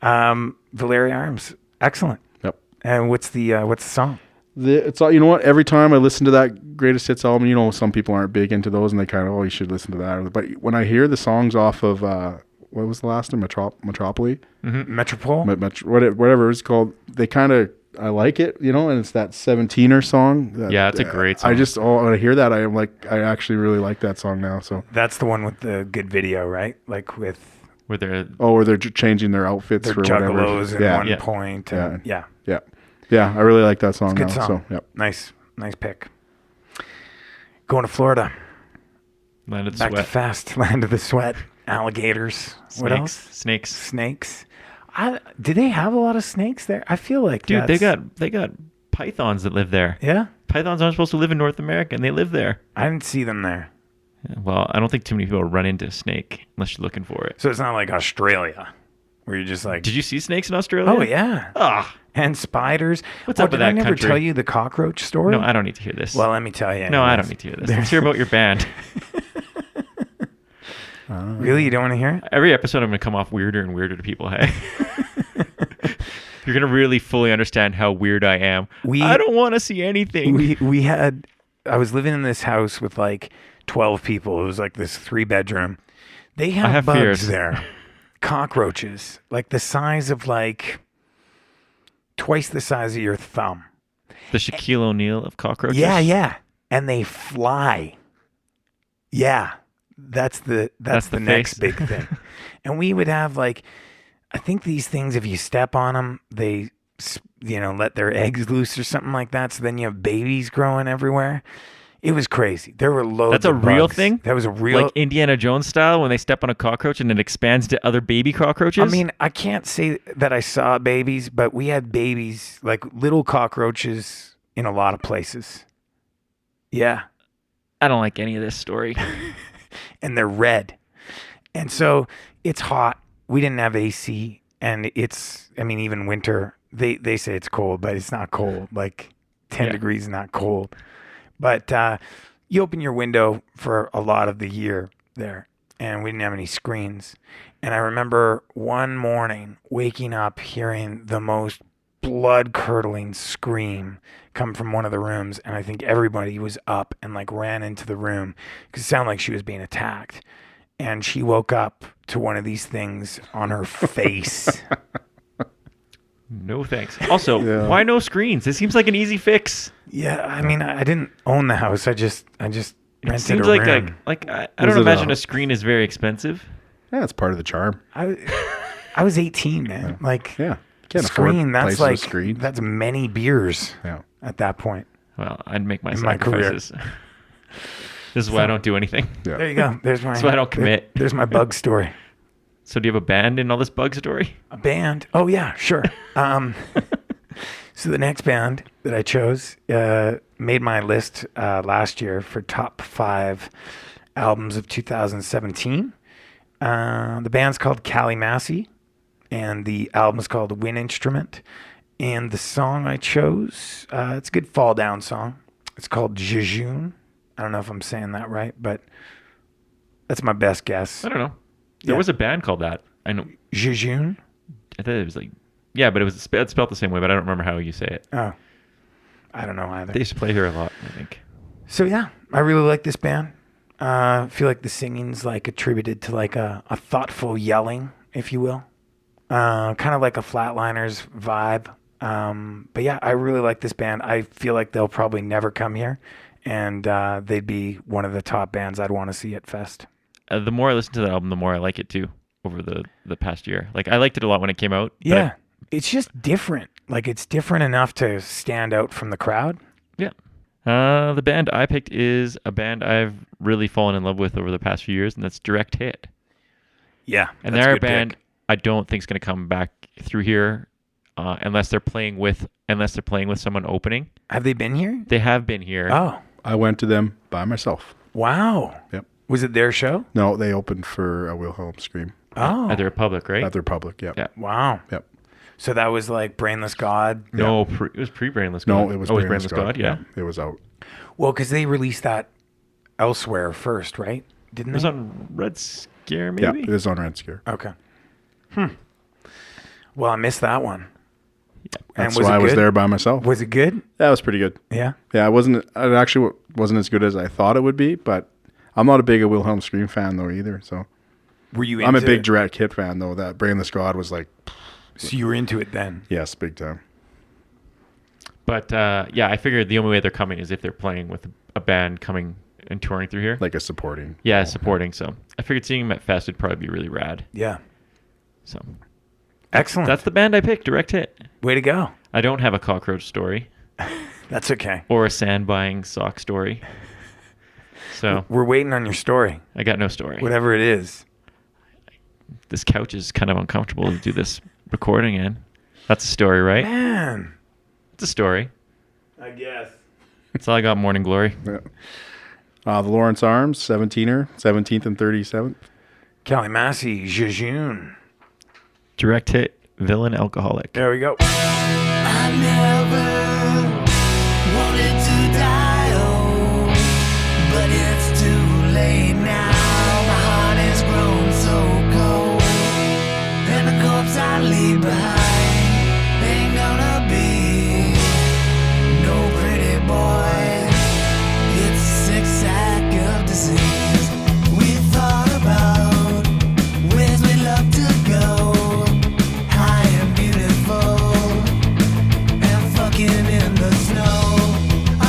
Speaker 1: Valerie Arms, excellent.
Speaker 9: Yep.
Speaker 1: And what's the song?
Speaker 9: It's all, you know what? Every time I listen to that Greatest Hits album, some people aren't big into those, and they kind of, you should listen to that. But when I hear the songs off of what was the last one, Metropolis,
Speaker 1: Metropole.
Speaker 9: whatever it's called, they kind of, I like it, and it's that 17er song.
Speaker 2: Yeah, it's a great song.
Speaker 9: When I hear that, I am like, I actually really like that song now. So
Speaker 1: That's the one with the good video, right? Like with
Speaker 2: Where they're
Speaker 9: where they're changing their outfits
Speaker 1: their
Speaker 9: for whatever.
Speaker 1: juggalos at
Speaker 9: Yeah,
Speaker 1: one
Speaker 2: Yeah.
Speaker 1: point. And yeah.
Speaker 9: yeah, I really like that song
Speaker 1: Good
Speaker 9: now.
Speaker 1: song.
Speaker 9: So, yep.
Speaker 1: Nice pick. Going to Florida.
Speaker 2: Land of the
Speaker 1: Back to
Speaker 2: Sweat.
Speaker 1: fast. Land of the sweat. Alligators. What else?
Speaker 2: Snakes.
Speaker 1: Snakes. Do they have a lot of snakes there? I feel like
Speaker 2: Dude,
Speaker 1: that's-
Speaker 2: they got pythons that live there.
Speaker 1: Yeah?
Speaker 2: Pythons aren't supposed to live in North America, and they live there.
Speaker 1: I didn't see them there.
Speaker 2: Well, I don't think too many people run into a snake unless you're looking for it.
Speaker 1: So it's not like Australia where you're just like,
Speaker 2: Did you see snakes in Australia?
Speaker 1: oh yeah.
Speaker 2: Ah,
Speaker 1: And spiders.
Speaker 2: What's up with
Speaker 1: did I
Speaker 2: that
Speaker 1: never
Speaker 2: country?
Speaker 1: tell you the cockroach story?
Speaker 2: no, I don't need to hear this.
Speaker 1: Well, let me tell you.
Speaker 2: no, I
Speaker 1: anyways.
Speaker 2: don't need to hear this. Let's hear about your band.
Speaker 1: Really? You don't want to hear it?
Speaker 2: Every episode, I'm going to come off weirder and weirder to people. Hey, you're going to really fully understand how weird I am. I don't want to see anything.
Speaker 1: I was living in this house with like 12 people. It was like this 3-bedroom. They have,
Speaker 2: have
Speaker 1: bugs
Speaker 2: fears.
Speaker 1: there. Cockroaches, like the size of like twice the size of your thumb.
Speaker 2: The Shaquille O'Neal of cockroaches.
Speaker 1: Yeah. And they fly. Yeah. That's the
Speaker 2: the
Speaker 1: next
Speaker 2: face.
Speaker 1: big thing. And we would have like, I think these things, if you step on them, they, let their eggs loose or something like that. So then you have babies growing everywhere. It was crazy. There were loads
Speaker 2: That's a
Speaker 1: of
Speaker 2: real
Speaker 1: bugs.
Speaker 2: thing?
Speaker 1: That was a real.
Speaker 2: Like Indiana Jones style when they step on a cockroach and it expands to other baby cockroaches.
Speaker 1: I mean, I can't say that I saw babies, but we had babies, like little cockroaches in a lot of places. Yeah.
Speaker 2: I don't like any of this story.
Speaker 1: And they're red. And so it's hot. We didn't have AC. And even winter, they say it's cold, but it's not cold. Like 10 degrees is not cold. But you open your window for a lot of the year there, and we didn't have any screens. And I remember one morning waking up hearing the most blood-curdling scream come from one of the rooms, and I think everybody was up and like ran into the room because it sounded like she was being attacked. And she woke up to one of these things on her face.
Speaker 2: No thanks. Also, why no screens? It seems like an easy fix.
Speaker 1: Yeah, I mean, I didn't own the house. I just rented
Speaker 2: It seems
Speaker 1: a
Speaker 2: like
Speaker 1: room.
Speaker 2: I don't imagine a screen is very expensive.
Speaker 9: Yeah, it's part of the charm.
Speaker 1: I was 18, man. Like,
Speaker 9: Yeah. Can't
Speaker 1: screen,
Speaker 9: afford
Speaker 1: that's
Speaker 9: places
Speaker 1: like
Speaker 9: with screen.
Speaker 1: that's many beers
Speaker 9: Yeah.
Speaker 1: at that point.
Speaker 2: Well, I'd make my
Speaker 1: In my career.
Speaker 2: sacrifices. This is why I don't do anything.
Speaker 9: Yeah.
Speaker 1: There you go. There's my.
Speaker 2: That's why I don't commit.
Speaker 1: There's my bug story.
Speaker 2: So do you have a band in all this bug story?
Speaker 1: A band? Oh yeah, sure. So the next band that I chose made my list last year for top 5 albums of 2017. The band's called Cali Massey, and the album is called Wind Instrument. And the song I chose, it's a good fall down song. It's called Jejune. I don't know if I'm saying that right, but that's my best guess.
Speaker 2: I don't know. There was a band called that. I know.
Speaker 1: Jejune?
Speaker 2: I thought it was like, yeah, but it's spelled the same way, but I don't remember how you say it.
Speaker 1: Oh, I don't know either.
Speaker 2: They used to play here a lot, I think.
Speaker 1: So yeah, I really like this band. I feel like the singing's like attributed to like a thoughtful yelling, if you will. Kind of like a Flatliners vibe. But yeah, I really like this band. I feel like they'll probably never come here, and they'd be one of the top bands I'd want to see at Fest.
Speaker 2: The more I listen to that album, the more I like it too over the past year. Like I liked it a lot when it came out.
Speaker 1: Yeah, it's just different. Like it's different enough to stand out from the crowd.
Speaker 2: Yeah. The band I picked is a band I've really fallen in love with over the past few years, and that's Direct Hit.
Speaker 1: Yeah,
Speaker 2: And they're a band I don't think is going to come back through here unless they're playing with someone opening.
Speaker 1: Have they been here?
Speaker 2: They have been here.
Speaker 1: Oh,
Speaker 9: I went to them by myself.
Speaker 1: wow.
Speaker 9: Yep.
Speaker 1: Was it their show?
Speaker 9: No, they opened for a Wilhelm Scream
Speaker 1: Oh,
Speaker 2: At the Republic, right?
Speaker 9: at the Republic. Yep.
Speaker 2: Yeah.
Speaker 1: wow.
Speaker 9: Yep.
Speaker 1: So that was like Brainless God.
Speaker 2: No, it was pre-Brainless God.
Speaker 9: No, it was
Speaker 2: Brainless God. Yeah.
Speaker 9: It was out.
Speaker 1: Well, because they released that elsewhere first, right? Didn't
Speaker 2: It was
Speaker 1: they?
Speaker 2: on Red Scare,
Speaker 9: Yeah,
Speaker 2: maybe?
Speaker 9: it was on Red Scare.
Speaker 1: Okay. Well, I missed that one.
Speaker 9: That's
Speaker 1: was
Speaker 9: why
Speaker 1: it
Speaker 9: I was
Speaker 1: good?
Speaker 9: there by myself.
Speaker 1: Was it good?
Speaker 9: That was pretty good.
Speaker 1: Yeah.
Speaker 9: Yeah, it actually wasn't as good as I thought it would be, but I'm not a big Wilhelm Scream fan though either. So
Speaker 1: Were you?
Speaker 9: I'm a
Speaker 1: into
Speaker 9: big
Speaker 1: it?
Speaker 9: Direct Hit fan though. That Brainless God was like,
Speaker 1: So you were into it then?
Speaker 9: yes, big time.
Speaker 2: But yeah, I figured the only way they're coming is if they're playing with a band coming and touring through here.
Speaker 9: Like a supporting.
Speaker 2: Yeah, supporting. So I figured seeing them at Fest would probably be really rad.
Speaker 1: Yeah.
Speaker 2: So
Speaker 1: Excellent.
Speaker 2: that's the band I picked, Direct Hit.
Speaker 1: Way to go.
Speaker 2: I don't have a cockroach story
Speaker 1: That's okay.
Speaker 2: or a sand buying sock story. So
Speaker 1: We're waiting on your story,
Speaker 2: I got no story.
Speaker 1: whatever it is.
Speaker 2: This couch is kind of uncomfortable to do this recording in. That's a story, right?
Speaker 1: Man.
Speaker 2: It's a story.
Speaker 1: I guess.
Speaker 2: That's all I got, Morning Glory.
Speaker 9: Yeah. The Lawrence Arms, 17er, 17th and 37th.
Speaker 1: Cali Massey, Jejune.
Speaker 2: Direct Hit, Villain Alcoholic.
Speaker 1: There we go.
Speaker 8: I never wanted to die, oh, but it's too late now. My heart has grown so cold, and the corpse I leave behind ain't gonna be no pretty boy. It's a sick sack of disease. We thought about where's we love to go. High and beautiful, and fucking in the snow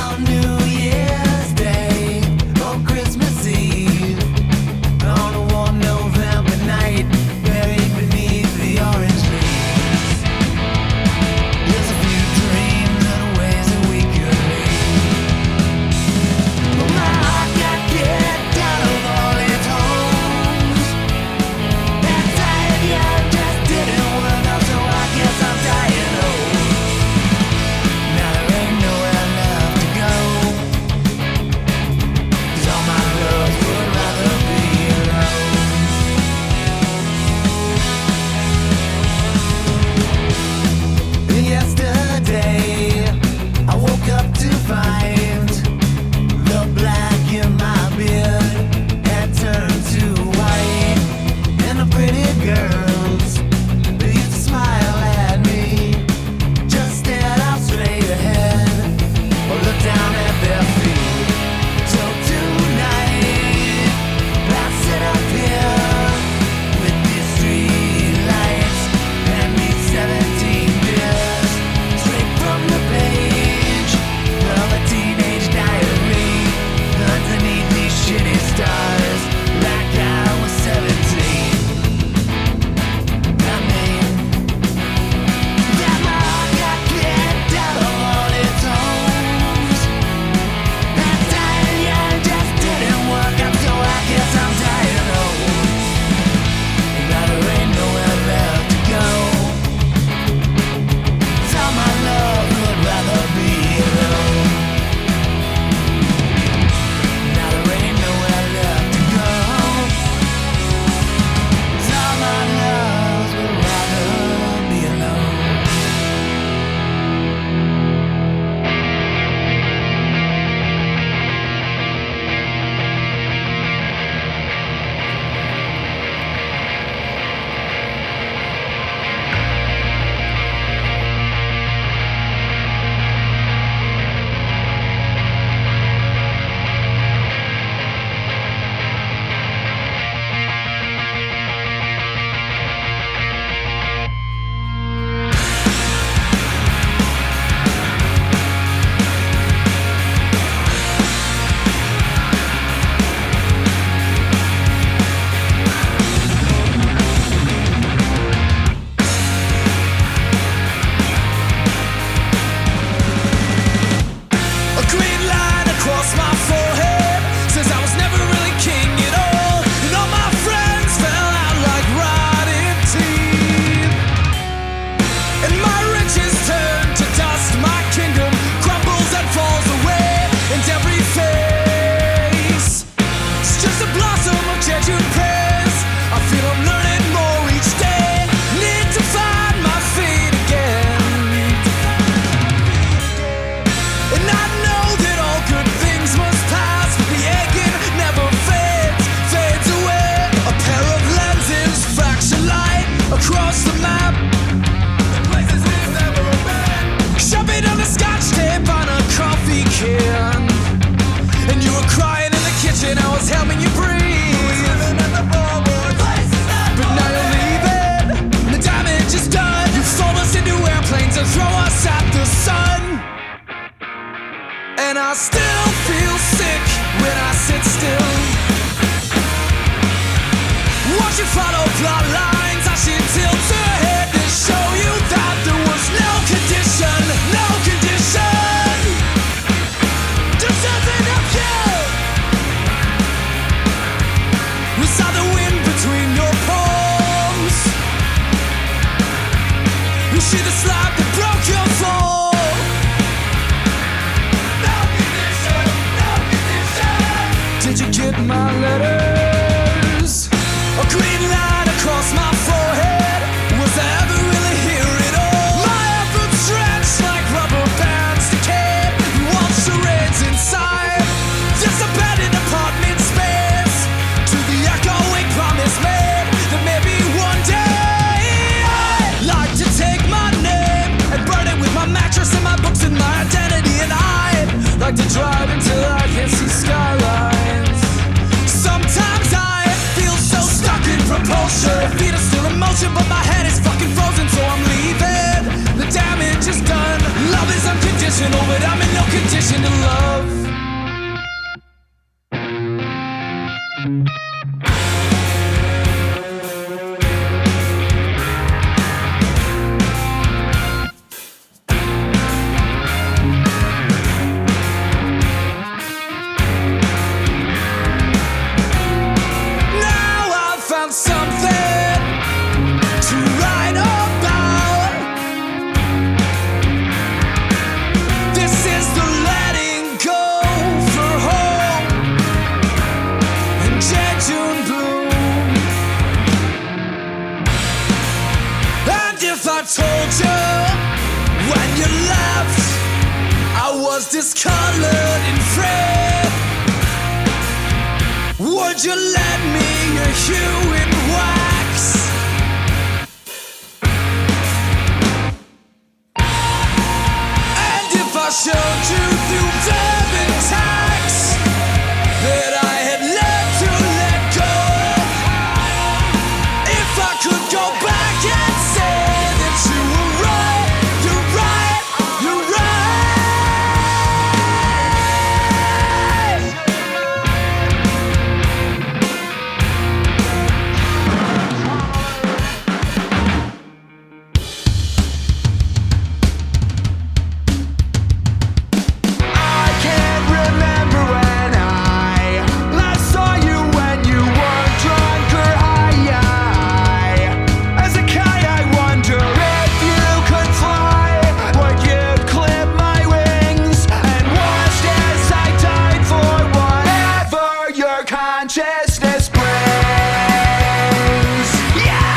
Speaker 8: on New Year's Day or Christmas Eve. reason to love. Now I've found something to write about. This is the letting go for home and Jejune bloom. And if I told you when you left I was discolored in fred, would you let me your hue in wax? And if I showed you through debit tax that I had learned to let go, if I could go back and say that you were right, you're right, you're right. I can't remember when I last saw you, when you were drunk or high. As a guy I wonder if you could fly, would you clip my wings and watch as I died for whatever your consciousness brings? Yeah!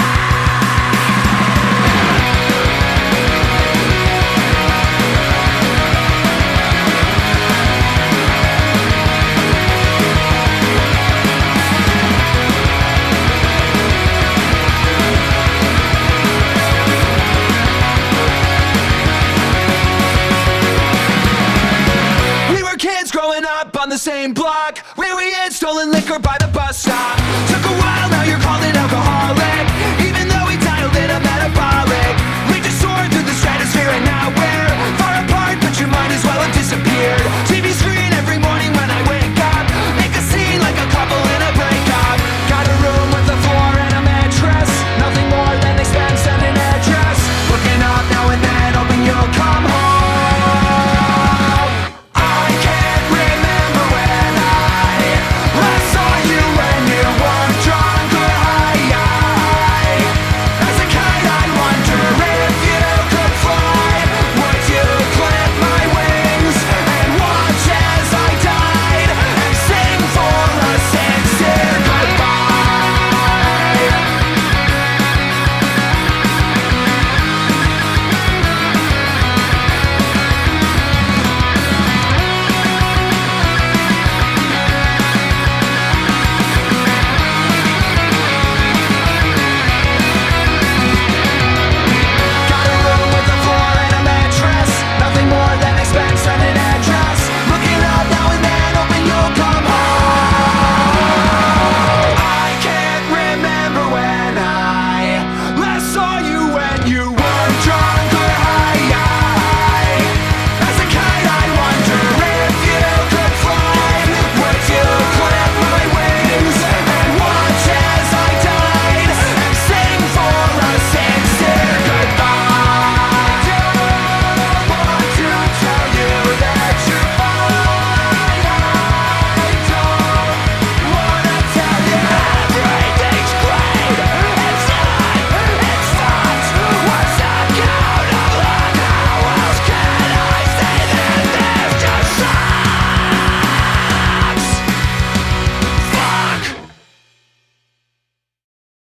Speaker 8: We were kids growing up on the same block where we had stolen liquor